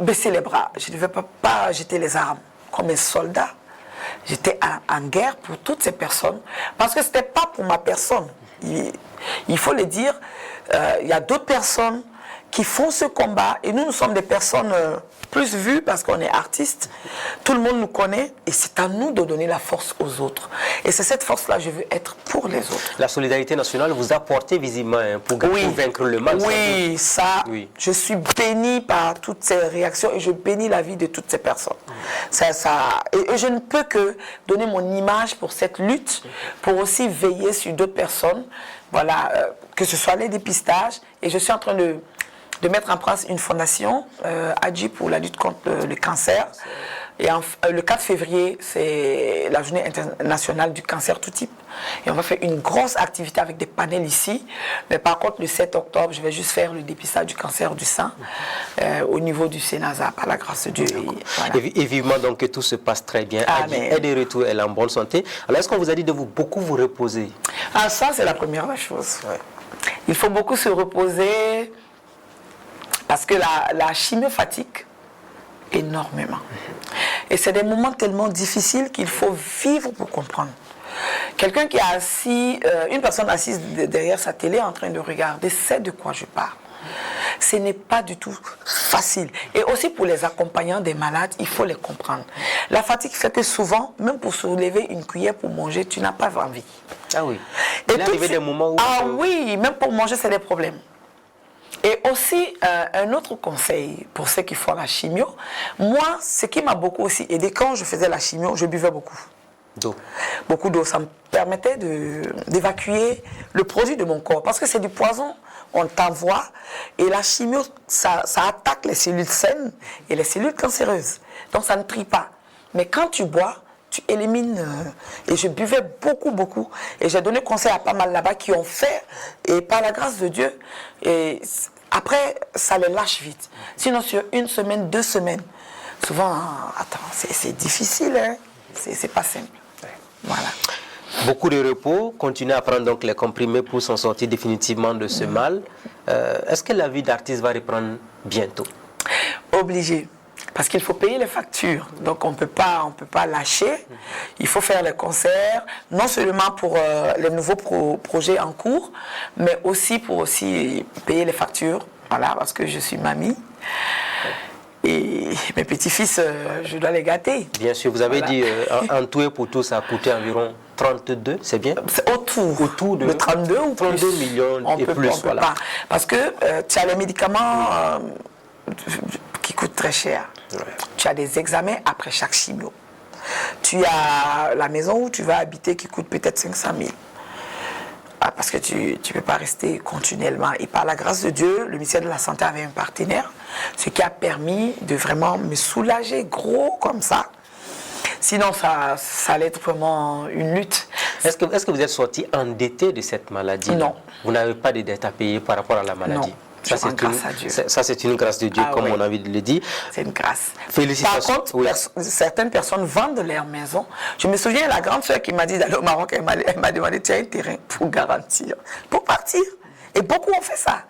baisser les bras. Je ne devais pas jeter les armes comme un soldat. J'étais en guerre pour toutes ces personnes parce que ce n'était pas pour ma personne. Il faut le dire, il y a d'autres personnes qui font ce combat et nous sommes des personnes plus vues parce qu'on est artistes. Tout le monde nous connaît et c'est à nous de donner la force aux autres. Et c'est cette force-là que je veux être pour les autres. La solidarité nationale vous a porté visiblement pour vaincre le mal. Oui, je suis bénie par toutes ces réactions et je bénis la vie de toutes ces personnes. Et je ne peux que donner mon image pour cette lutte, pour aussi veiller sur d'autres personnes. Voilà, que ce soit les dépistages. Et je suis en train de mettre en place une fondation, ADJI, pour la lutte contre le cancer. Et le 4 février, c'est la journée internationale du cancer tout type. Et on va faire une grosse activité avec des panels ici. Mais par contre, le 7 octobre, je vais juste faire le dépistage du cancer du sein au niveau du Sénasa, par la grâce de Dieu. Et vivement donc que tout se passe très bien. ADJI est de retour, elle est en bonne santé. Alors, est-ce qu'on vous a dit de beaucoup vous reposer? Ah, ça, c'est la première chose. Ouais. Il faut beaucoup se reposer parce que la chimio fatigue énormément. Et c'est des moments tellement difficiles qu'il faut vivre pour comprendre. Quelqu'un qui est assis, une personne assise derrière sa télé en train de regarder, sait de quoi je parle. Ce n'est pas du tout facile. Et aussi pour les accompagnants des malades, il faut les comprendre. La fatigue fait que souvent, même pour soulever une cuillère pour manger, tu n'as pas envie. Ah oui. Il est arrivé des moments où... Ah oui, même pour manger, c'est des problèmes. Et aussi, un autre conseil pour ceux qui font la chimio, moi, ce qui m'a beaucoup aussi aidé, quand je faisais la chimio, je buvais beaucoup. D'eau. Beaucoup d'eau. Ça me permettait d'évacuer le produit de mon corps. Parce que c'est du poison, on t'envoie. Et la chimio, ça attaque les cellules saines et les cellules cancéreuses. Donc ça ne trie pas. Mais quand tu bois, tu élimines. Et je buvais beaucoup. Et j'ai donné conseil à pas mal là-bas qui ont fait. Et par la grâce de Dieu, et après, ça les lâche vite. Sinon, sur une semaine, 2 semaines, souvent, c'est difficile. Hein? C'est pas simple. Voilà. Beaucoup de repos, continuer à prendre donc les comprimés pour s'en sortir définitivement de ce mal. Est-ce que la vie d'artiste va reprendre bientôt? Obligé. Parce qu'il faut payer les factures. Donc on ne peut pas lâcher. Il faut faire les concerts, non seulement pour les nouveaux projets en cours, mais aussi pour payer les factures. Voilà, parce que je suis mamie. Et mes petits-fils, je dois les gâter. Bien sûr, vous avez dit en tout et pour tout, ça a coûté environ 32, c'est bien? C'est autour de 32 ou 32 plus. millions et plus, voilà. Pas. Parce que tu as les médicaments qui coûtent très cher. Ouais. Tu as des examens après chaque chimio. Tu as la maison où tu vas habiter qui coûte peut-être 500 000. Parce que tu ne peux pas rester continuellement. Et par la grâce de Dieu, le ministère de la Santé avait un partenaire, ce qui a permis de vraiment me soulager gros comme ça. Sinon, ça allait être vraiment une lutte. Est-ce que vous êtes sorti endetté de cette maladie? Non. Vous n'avez pas de dette à payer par rapport à la maladie? Non. Ça, c'est une grâce de Dieu, comme on a envie de le dire. C'est une grâce. Félicitations. Par contre, certaines personnes vendent leur maison. Je me souviens, la grande soeur qui m'a dit d'aller au Maroc, elle m'a demandé, tu as un terrain pour garantir, pour partir. Et beaucoup ont fait ça.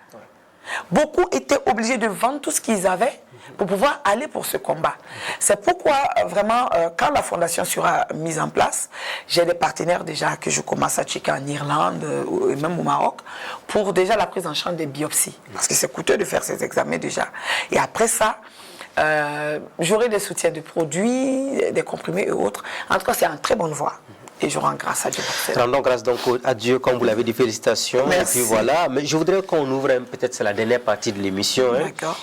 Beaucoup étaient obligés de vendre tout ce qu'ils avaient pour pouvoir aller pour ce combat. C'est pourquoi, vraiment, quand la fondation sera mise en place, j'ai des partenaires déjà que je commence à checker en Irlande et même au Maroc pour déjà la prise en charge des biopsies. Parce que c'est coûteux de faire ces examens déjà. Et après ça, j'aurai des soutiens de produits, des comprimés et autres. En tout cas, c'est en très bonne voie. Et je rends grâce à Dieu pour ça. Rendons grâce donc à Dieu, comme vous l'avez dit, félicitations. Merci. Et puis voilà, mais je voudrais qu'on ouvre peut-être c'est la dernière partie de l'émission. D'accord.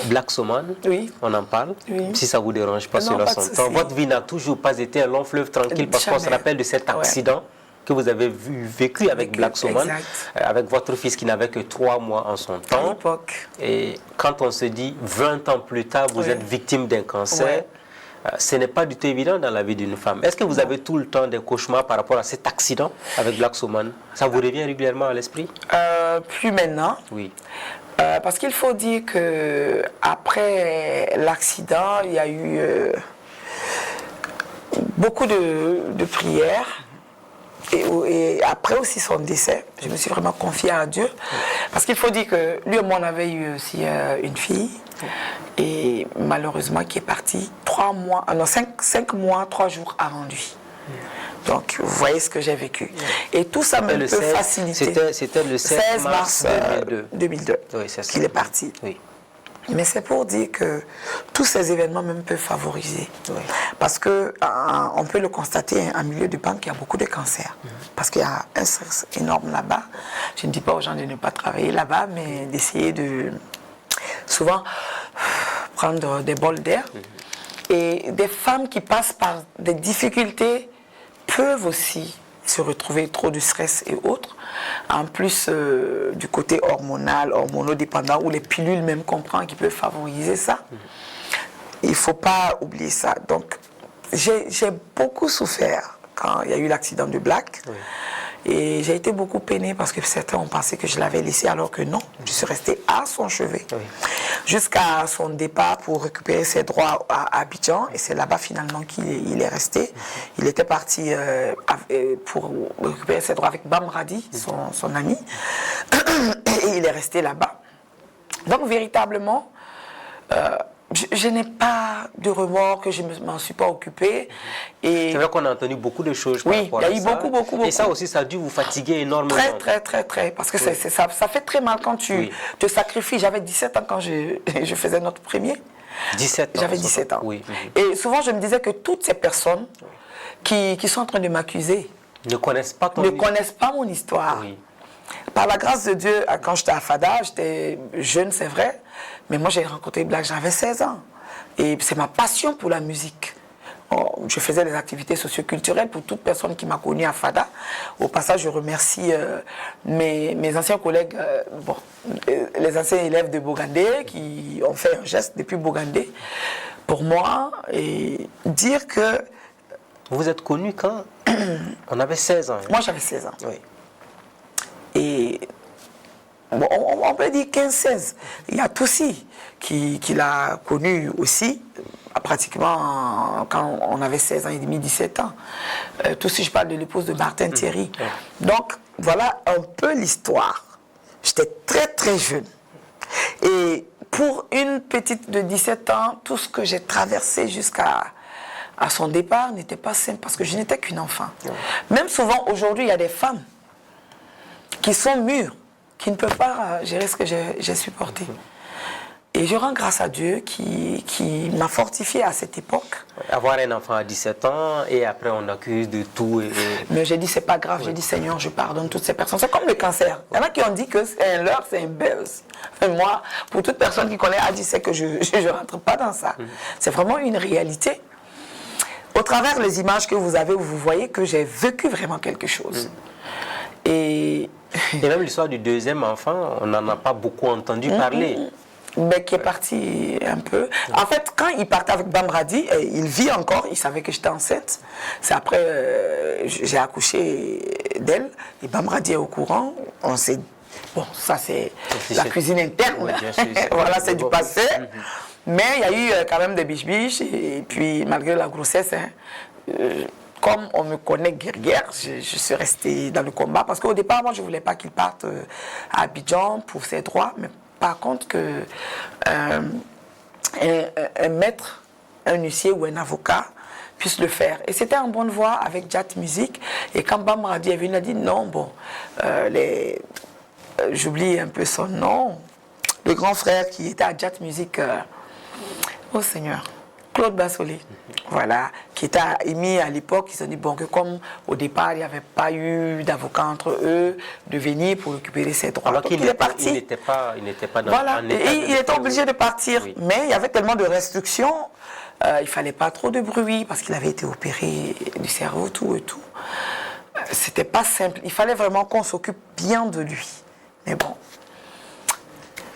Black Soman, oui. On en parle, oui. Si ça ne vous dérange pas sur son temps. Votre vie n'a toujours pas été un long fleuve tranquille parce qu'on se rappelle de cet accident que vous avez vécu avec Black Soman, avec votre fils qui n'avait que 3 mois en son temps. À l'époque. Et quand on se dit 20 ans plus tard, vous êtes victime d'un cancer, ce n'est pas du tout évident dans la vie d'une femme. Est-ce que vous avez tout le temps des cauchemars par rapport à cet accident avec Black Soman? Ça vous revient régulièrement à l'esprit? Plus maintenant. Oui. Parce qu'il faut dire qu'après l'accident, il y a eu beaucoup de prières. Et après aussi son décès, je me suis vraiment confiée à Dieu. Parce qu'il faut dire que lui et moi, on avait eu aussi une fille. Et malheureusement, qui est partie 5 mois, 3 jours avant lui. Donc, vous voyez ce que j'ai vécu. Et tout ça me peut faciliter. C'était le 16 mars 2002 qu'il est parti. Oui. Mais c'est pour dire que tous ces événements même peuvent favoriser. Oui. Parce qu'on peut le constater en milieu de banque, il y a beaucoup de cancers. Parce qu'il y a un stress énorme là-bas. Je ne dis pas aux gens de ne pas travailler là-bas, mais d'essayer de souvent prendre des bols d'air. Et des femmes qui passent par des difficultés peuvent aussi se retrouver trop de stress et autres. En plus du côté hormonal, hormonodépendant, ou les pilules même qu'on prend qui peuvent favoriser ça. Il ne faut pas oublier ça. Donc, j'ai beaucoup souffert quand il y a eu l'accident de Black. Oui. Et j'ai été beaucoup peinée parce que certains ont pensé que je l'avais laissé alors que non. Je suis restée à son chevet. Oui. Jusqu'à son départ pour récupérer ses droits à Abidjan. Et c'est là-bas finalement qu'il est resté. Il était parti pour récupérer ses droits avec Bamradi, son ami. Et il est resté là-bas. Donc véritablement, je n'ai pas de remords, que je ne m'en suis pas occupée. C'est vrai qu'on a entendu beaucoup de choses par rapport à ça. Oui, il y a eu beaucoup. Et ça aussi, ça a dû vous fatiguer énormément. Très. Parce que ça fait très mal quand tu te sacrifies. J'avais 17 ans quand je faisais notre premier. 17 ans. J'avais 17 ans. Oui. Et souvent, je me disais que toutes ces personnes qui sont en train de m'accuser ne connaissent pas mon histoire. Oui. Par la grâce de Dieu, quand j'étais à Fada, j'étais jeune, c'est vrai, mais moi j'ai rencontré Black, j'avais 16 ans. Et c'est ma passion pour la musique. Je faisais des activités socioculturelles pour toute personne qui m'a connue à Fada. Au passage, je remercie mes anciens collègues, les anciens élèves de Bogandé qui ont fait un geste depuis Bogandé pour moi et dire que... Vous êtes connu quand on avait 16 ans. Moi j'avais 16 ans. Oui. Et bon, on peut dire 15-16. Il y a Toussi qui l'a connu aussi, pratiquement quand on avait 16 ans et demi, 17 ans. Toussi, je parle de l'épouse de Martin Thierry. Donc, voilà un peu l'histoire. J'étais très jeune. Et pour une petite de 17 ans, tout ce que j'ai traversé jusqu'à son départ n'était pas simple parce que je n'étais qu'une enfant. Même souvent, aujourd'hui, il y a des femmes qui sont mûres, qui ne peuvent pas gérer ce que j'ai supporté. Et je rends grâce à Dieu qui m'a fortifié à cette époque. Avoir un enfant à 17 ans et après on accuse de tout. Mais j'ai dit, c'est pas grave. J'ai dit, Seigneur, je pardonne toutes ces personnes. C'est comme le cancer. Il y en a qui ont dit que c'est un leurre, c'est un buzz. Enfin, moi, pour toute personne qui connaît Adi, c'est que je ne rentre pas dans ça. C'est vraiment une réalité. Au travers des images que vous avez, vous voyez que j'ai vécu vraiment quelque chose. Et même l'histoire du deuxième enfant, on n'en a pas beaucoup entendu parler. Mais qui est parti un peu. En fait, quand il partait avec Bamradi, il vit encore, il savait que j'étais enceinte. C'est après, j'ai accouché d'elle, et Bamradi est au courant. On s'est... Bon, ça c'est la cuisine interne. Oui, bien sûr, voilà, c'est du passé. Mais il y a eu quand même des biches-biches, et puis malgré la grossesse, comme on me connaît guerrière, je suis restée dans le combat. Parce qu'au départ, moi, je ne voulais pas qu'il parte à Abidjan pour ses droits, mais par contre que un maître, un huissier ou un avocat puisse le faire. Et c'était en bonne voie avec Jat Music. Et quand Bamradi est venu, il a dit non, bon, j'oublie un peu son nom, le grand frère qui était à Jat Music, oh Seigneur, Claude Bassolé, voilà, qui était émis à l'époque, ils se sont dit bon, que comme au départ il n'y avait pas eu d'avocat entre eux, de venir pour récupérer ses droits. Alors qu'il est parti. Il n'était pas dans voilà. un état. Et il était obligé de partir, oui. Mais il y avait tellement de restrictions, il ne fallait pas trop de bruit parce qu'il avait été opéré du cerveau, tout et tout. C'était pas simple, il fallait vraiment qu'on s'occupe bien de lui. Mais bon.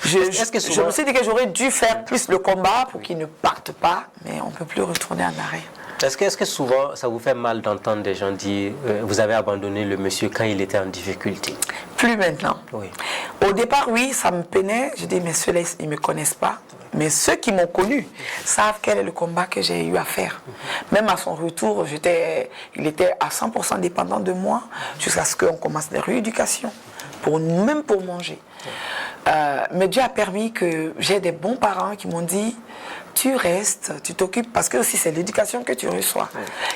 Je me suis dit que j'aurais dû faire plus le combat pour qu'il ne parte pas, mais on ne peut plus retourner en arrière. Est-ce que souvent ça vous fait mal d'entendre des gens dire vous avez abandonné le monsieur quand il était en difficulté? Plus maintenant. Oui. Au départ, oui, ça me peinait. Je dis, mais ceux-là, ils ne me connaissent pas. Mais ceux qui m'ont connu savent quel est le combat que j'ai eu à faire. Même à son retour, il était à 100% dépendant de moi jusqu'à ce qu'on commence des rééducations, même pour manger. Mais Dieu a permis que j'ai des bons parents qui m'ont dit tu restes, tu t'occupes, parce que aussi c'est l'éducation que tu reçois.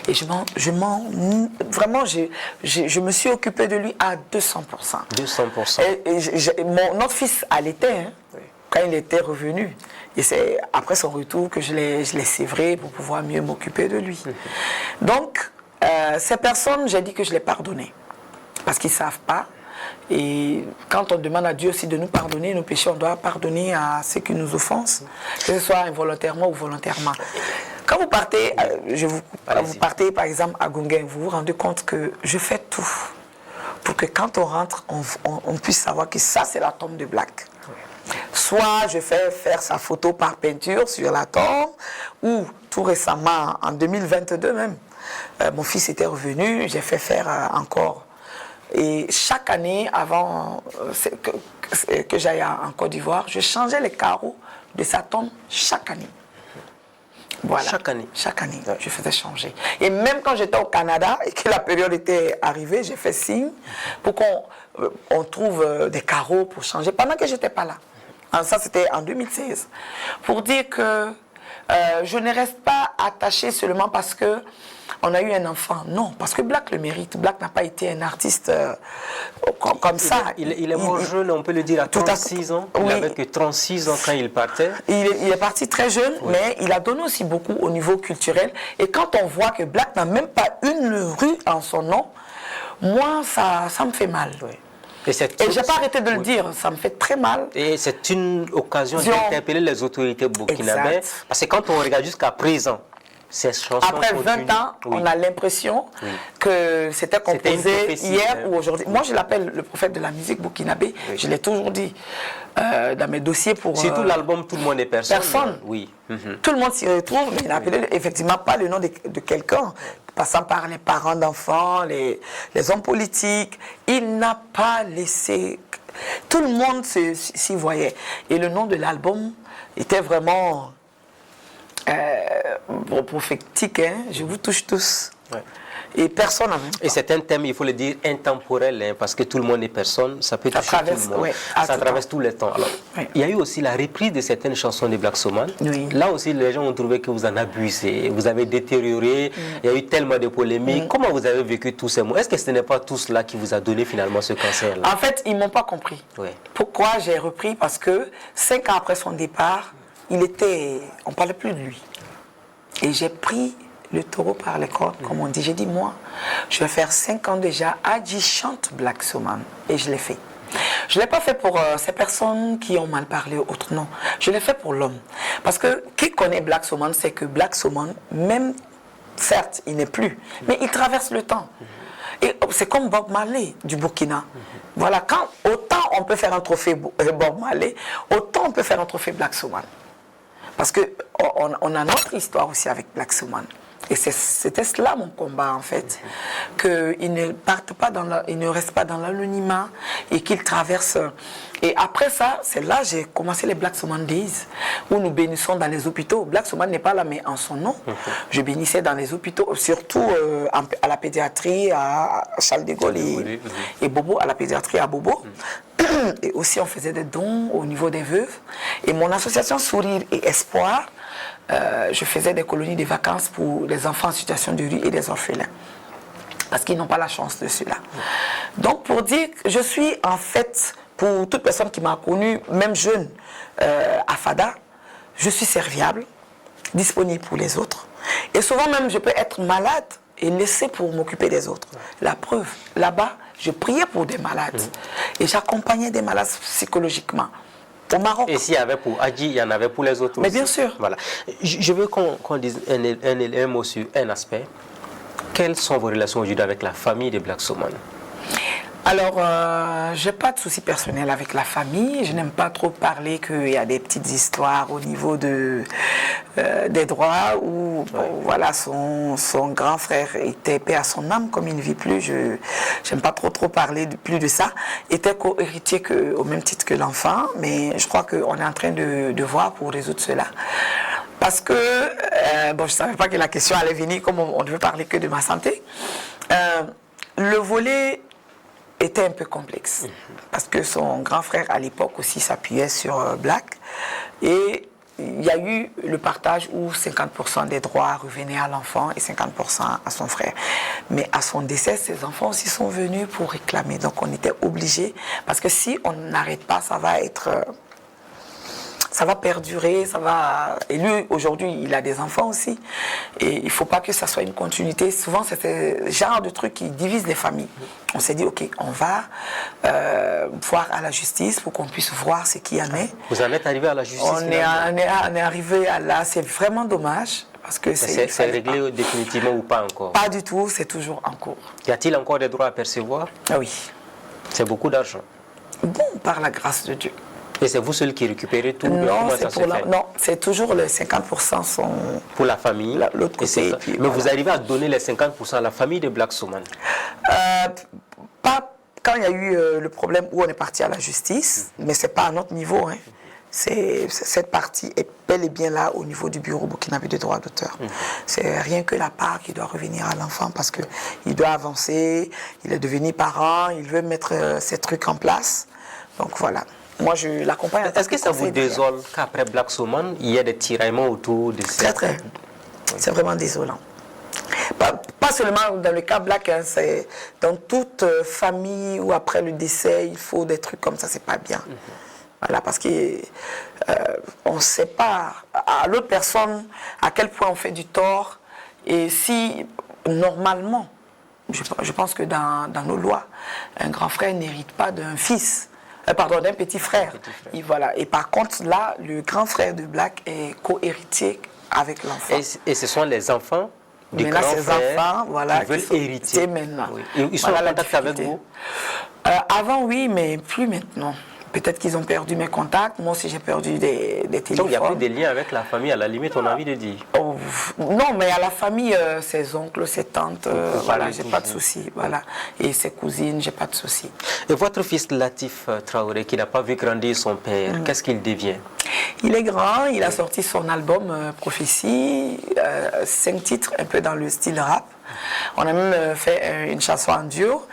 Et vraiment, je me suis occupée de lui à 200%. 200%. Notre fils allaitait, quand il était revenu. Et c'est après son retour que je l'ai sévré pour pouvoir mieux m'occuper de lui. Donc, ces personnes, j'ai dit que je les pardonnais. Parce qu'ils ne savent pas. Et quand on demande à Dieu aussi de nous pardonner nos péchés, on doit pardonner à ceux qui nous offensent, que ce soit involontairement ou volontairement. Quand vous partez, vous partez par exemple à Gungen, vous vous rendez compte que je fais tout pour que quand on rentre, on puisse savoir que ça c'est la tombe de Black. Soit je fais faire sa photo par peinture sur la tombe, ou tout récemment, en 2022 même, mon fils était revenu, j'ai fait faire encore. Et chaque année, avant que j'aille en Côte d'Ivoire, je changeais les carreaux de sa tombe chaque année. Voilà. Chaque année? Chaque année, je faisais changer. Et même quand j'étais au Canada et que la période était arrivée, j'ai fait signe pour qu'on trouve des carreaux pour changer pendant que je n'étais pas là. Alors ça, c'était en 2016. Pour dire que je ne reste pas attachée seulement parce que on a eu un enfant. Non, parce que Black le mérite. Black n'a pas été un artiste comme ça. Il est mort jeune, on peut le dire, à 36 ans. Il n'avait que 36 ans quand il partait. Il est parti très jeune, mais il a donné aussi beaucoup au niveau culturel. Et quand on voit que Black n'a même pas une rue en son nom, moi, ça me fait mal. Oui. Et je n'ai pas arrêté de le dire, ça me fait très mal. Et c'est une occasion d'interpeller les autorités burkinabées. Parce que quand on regarde jusqu'à présent, après 20 ans, on a l'impression que c'était composé hier ou aujourd'hui. Moi, je l'appelle le prophète de la musique burkinabé. Je l'ai toujours dit dans mes dossiers pour... Surtout l'album Tout le monde est personne. Personne. Oui. Tout le monde s'y retrouve, mais il n'a appelé effectivement pas le nom de quelqu'un. Passant par les parents d'enfants, les hommes politiques. Il n'a pas laissé... Tout le monde s'y voyait. Et le nom de l'album était vraiment... prophétique, hein, je vous touche tous. Ouais. Et personne n'en même Et c'est un thème, il faut le dire, intemporel, hein, parce que tout le monde est personne, ça peut toucher tout le monde. Ouais, ça traverse tous les temps. Alors, il y a eu aussi la reprise de certaines chansons de Black Soman. Oui. Là aussi, les gens ont trouvé que vous en abusez, vous avez détérioré, il y a eu tellement de polémiques. Comment vous avez vécu tous ces mots? Est-ce que ce n'est pas tout cela qui vous a donné finalement ce cancer-là? En fait, ils ne m'ont pas compris. Oui. Pourquoi j'ai repris? Parce que 5 ans après son départ, on ne parlait plus de lui. Et j'ai pris le taureau par les cornes, comme on dit. J'ai dit, moi, je vais faire 5 ans déjà. Adji chante Black Soman. Et je l'ai fait. Je ne l'ai pas fait pour ces personnes qui ont mal parlé ou autre, non. Je l'ai fait pour l'homme. Parce que qui connaît Black Soman, c'est que Black Soman, même, certes, il n'est plus, mais il traverse le temps. Et c'est comme Bob Marley du Burkina. Voilà, autant on peut faire un trophée Bob Marley, autant on peut faire un trophée Black Soman. Parce qu'on a notre histoire aussi avec Black Soman. Et c'était cela mon combat en fait, qu'ils ne partent pas ils ne restent pas dans l'anonymat et qu'ils traversent. Et après ça, c'est là que j'ai commencé les Black Soman Days, où nous bénissons dans les hôpitaux. Black Soman n'est pas là, mais en son nom. Je bénissais dans les hôpitaux, surtout à la pédiatrie, à Charles de Gaulle et Bobo, à la pédiatrie à Bobo. Et aussi on faisait des dons au niveau des veuves. Et mon association Sourire et Espoir, je faisais des colonies de vacances pour les enfants en situation de rue et les orphelins. Parce qu'ils n'ont pas la chance de cela. Donc pour dire que je suis en fait, pour toute personne qui m'a connue, même jeune, à FADA, je suis serviable, disponible pour les autres. Et souvent même je peux être malade et laisser pour m'occuper des autres. La preuve, là-bas, je priais pour des malades. Et j'accompagnais des malades psychologiquement. Au Maroc. Et s'il y avait pour Adji, il y en avait pour les autres Mais aussi. bien sûr. Voilà. Je veux qu'on dise un mot sur un aspect. Quelles sont vos relations aujourd'hui avec la famille de Black Soman? Alors, je n'ai pas de soucis personnels avec la famille. Je n'aime pas trop parler qu'il y a des petites histoires au niveau des droits où voilà, son grand frère était paix à son âme, comme il ne vit plus. Je n'aime pas trop parler plus de ça. Était co-héritier au même titre que l'enfant, mais je crois qu'on est en train de voir pour résoudre cela. Parce que, bon, je ne savais pas que la question allait venir, comme on ne veut parler que de ma santé. Le volet était un peu complexe. Parce que son grand frère, à l'époque aussi, s'appuyait sur Black. Et il y a eu le partage où 50% des droits revenaient à l'enfant et 50% à son frère. Mais à son décès, ses enfants aussi sont venus pour réclamer. Donc on était obligés. Parce que si on n'arrête pas, ça va être... ça va perdurer, ça va... Et lui, aujourd'hui, il a des enfants aussi. Et il ne faut pas que ça soit une continuité. Souvent, c'est ce genre de truc qui divise les familles. On s'est dit, OK, on va voir à la justice pour qu'on puisse voir ce qu'il y en est. Vous en êtes arrivé à la justice? On est arrivé à là. C'est vraiment dommage. Parce que c'est réglé définitivement ou pas encore? Pas du tout, c'est toujours en cours. Y a-t-il encore des droits à percevoir? Ah oui. C'est beaucoup d'argent. Bon, par la grâce de Dieu. Et c'est vous seul qui récupérez tout? Non, c'est toujours les 50% sont pour la famille. L'autre côté. Mais voilà. Vous arrivez à donner les 50% à la famille de Black Soman? Pas quand il y a eu le problème où on est parti à la justice, mais ce n'est pas à notre niveau. Hein. Cette partie est bel et bien là au niveau du bureau burkinabé des droits d'auteur. C'est rien que la part qui doit revenir à l'enfant parce qu'il doit avancer, il est devenu parent, il veut mettre ces trucs en place. Donc voilà. Moi, je l'accompagne. Est-ce que ça vous désole qu'après Black Soman, il y ait des tiraillements autour de ça? Très. C'est vraiment désolant. Pas seulement dans le cas Black, hein, c'est dans toute famille où après le décès, il faut des trucs comme ça, c'est pas bien. Voilà, parce qu'on ne sait pas à l'autre personne à quel point on fait du tort. Et si, normalement, je pense que dans nos lois, un grand frère n'hérite pas d'un fils. Pardon, d'un petit frère. Et, voilà. Et par contre, là, le grand frère de Black est co-héritier avec l'enfant. Et ce sont les enfants du grand frère voilà, qui veulent hériter. Maintenant. Oui. Ils sont en contact avec vous? Avant, oui, mais plus maintenant. Peut-être qu'ils ont perdu mes contacts. Moi aussi, j'ai perdu des téléphones. Donc, il n'y a plus de lien avec la famille, à la limite, on a envie de dire. Non, mais à la famille, ses oncles, ses tantes, voilà, j'ai pas de soucis. Voilà. Et ses cousines, j'ai pas de soucis. Et votre fils Latif Traoré, qui n'a pas vu grandir son père, qu'est-ce qu'il devient? Il est grand, il a sorti son album Prophétie, 5 titres, un peu dans le style rap. On a même fait une chanson en duo.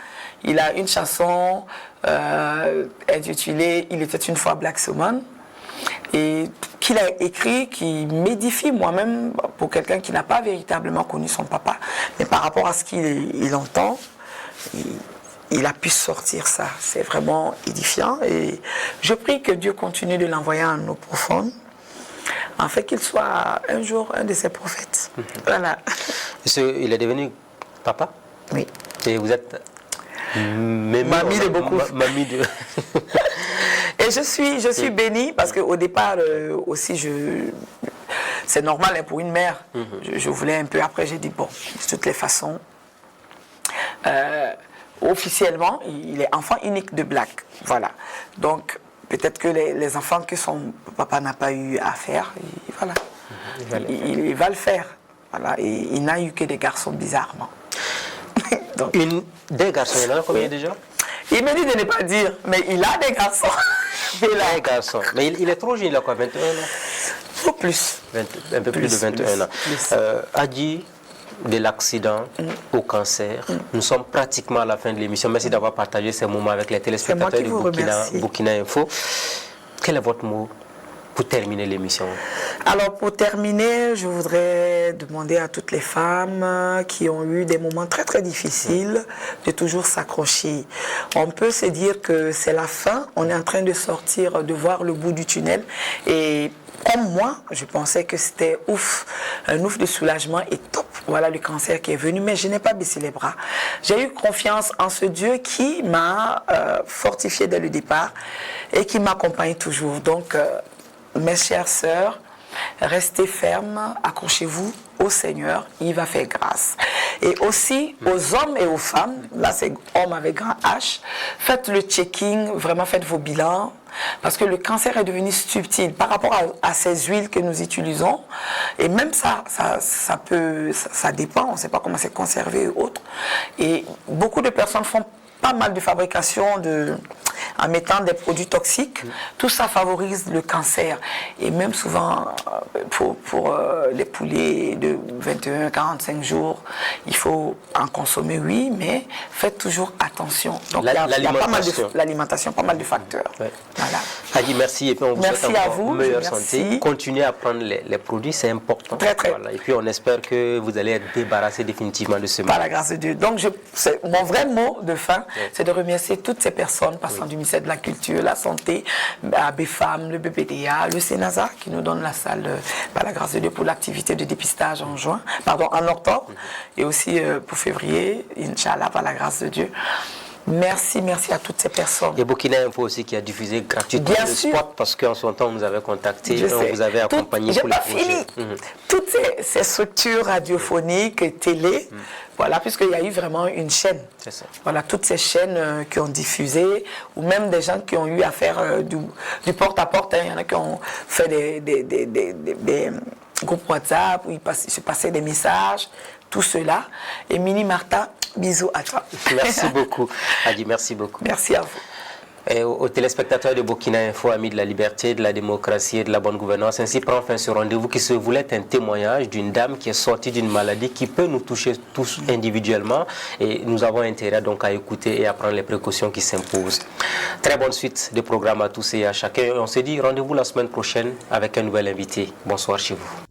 Il a une chanson intitulée « Il était une fois Black Summer » et qu'il a écrit, qui m'édifie moi-même pour quelqu'un qui n'a pas véritablement connu son papa, mais par rapport à ce qu'il entend, il a pu sortir ça. C'est vraiment édifiant et je prie que Dieu continue de l'envoyer en eau profonde, en fait qu'il soit un jour un de ses prophètes. Voilà. Il est devenu papa? Oui. Et vous êtes mamie de beaucoup. Mamie de... Et je suis bénie parce qu'au départ aussi, c'est normal hein, pour une mère. Je voulais un peu, après j'ai dit bon, de toutes les façons, officiellement, il est enfant unique de Black. Voilà. Donc, peut-être que les enfants que son papa n'a pas eu à faire, voilà. Il va le faire. Voilà. Et il n'a eu que des garçons bizarrement. Donc, des garçons, il y en a combien déjà? Il me dit de ne pas dire, mais il a des garçons. Des garçons. Mais il est trop jeune, il a quoi, 21 ans? Ou plus. Un peu plus de 21 ans. Adji, de l'accident au cancer, nous sommes pratiquement à la fin de l'émission. Merci d'avoir partagé ces moments avec les téléspectateurs de Burkina Info. Quel est votre mot pour terminer l'émission? Alors pour terminer, je voudrais demander à toutes les femmes qui ont eu des moments très très difficiles de toujours s'accrocher. On peut se dire que c'est la fin, on est en train de sortir, de voir le bout du tunnel et comme moi, je pensais que c'était ouf, un ouf de soulagement et top. Voilà le cancer qui est venu, mais je n'ai pas baissé les bras. J'ai eu confiance en ce Dieu qui m'a fortifié dès le départ et qui m'accompagne toujours. Donc, mes chères sœurs, restez fermes, accrochez-vous au Seigneur, il va faire grâce. Et aussi aux hommes et aux femmes, là c'est homme avec grand H, faites le checking, vraiment faites vos bilans, parce que le cancer est devenu subtil par rapport à ces huiles que nous utilisons, et même ça dépend, on ne sait pas comment c'est conservé et autres. Et beaucoup de personnes font pas mal de fabrication en mettant des produits toxiques. Tout ça favorise le cancer. Et même souvent, pour les poulets de 21-45 jours, il faut en consommer, oui, mais faites toujours attention. Donc, il y a pas mal de l'alimentation, pas mal de facteurs. Ouais. Voilà. Adji, merci. Et puis on vous souhaite à vous, meilleure santé. Continuez à prendre les produits, c'est important. Très, très. Voilà. Et puis on espère que vous allez être débarrassé définitivement de ce mal. Par la grâce de Dieu. Donc, mon vrai mot de fin, c'est de remercier toutes ces personnes passant du ministère de la Culture, la Santé, ABFAM, le BPDA, le Sénasa, qui nous donne la salle, par la grâce de Dieu, pour l'activité de dépistage en octobre, et aussi pour février, Inch'Allah, par la grâce de Dieu. Merci, merci à toutes ces personnes. Et Burkina Info aussi qui a diffusé gratuitement le spot parce qu'en son temps, on nous avait contacté, on vous avait accompagné pour les projets. Toutes ces structures radiophoniques, télé, voilà, puisqu'il y a eu vraiment une chaîne. C'est ça. Voilà, toutes ces chaînes qui ont diffusé, ou même des gens qui ont eu à faire du porte-à-porte. Il y en a qui ont fait des groupes WhatsApp où il se passait des messages, tout cela. Et Mini Martha, bisous à toi. Merci beaucoup, Adji, merci beaucoup. Merci à vous. Et aux téléspectateurs de Burkina Info, amis de la liberté, de la démocratie et de la bonne gouvernance, ainsi prend fin ce rendez-vous qui se voulait un témoignage d'une dame qui est sortie d'une maladie qui peut nous toucher tous individuellement et nous avons intérêt donc à écouter et à prendre les précautions qui s'imposent. Très bonne suite de programme à tous et à chacun. On se dit rendez-vous la semaine prochaine avec un nouvel invité. Bonsoir chez vous.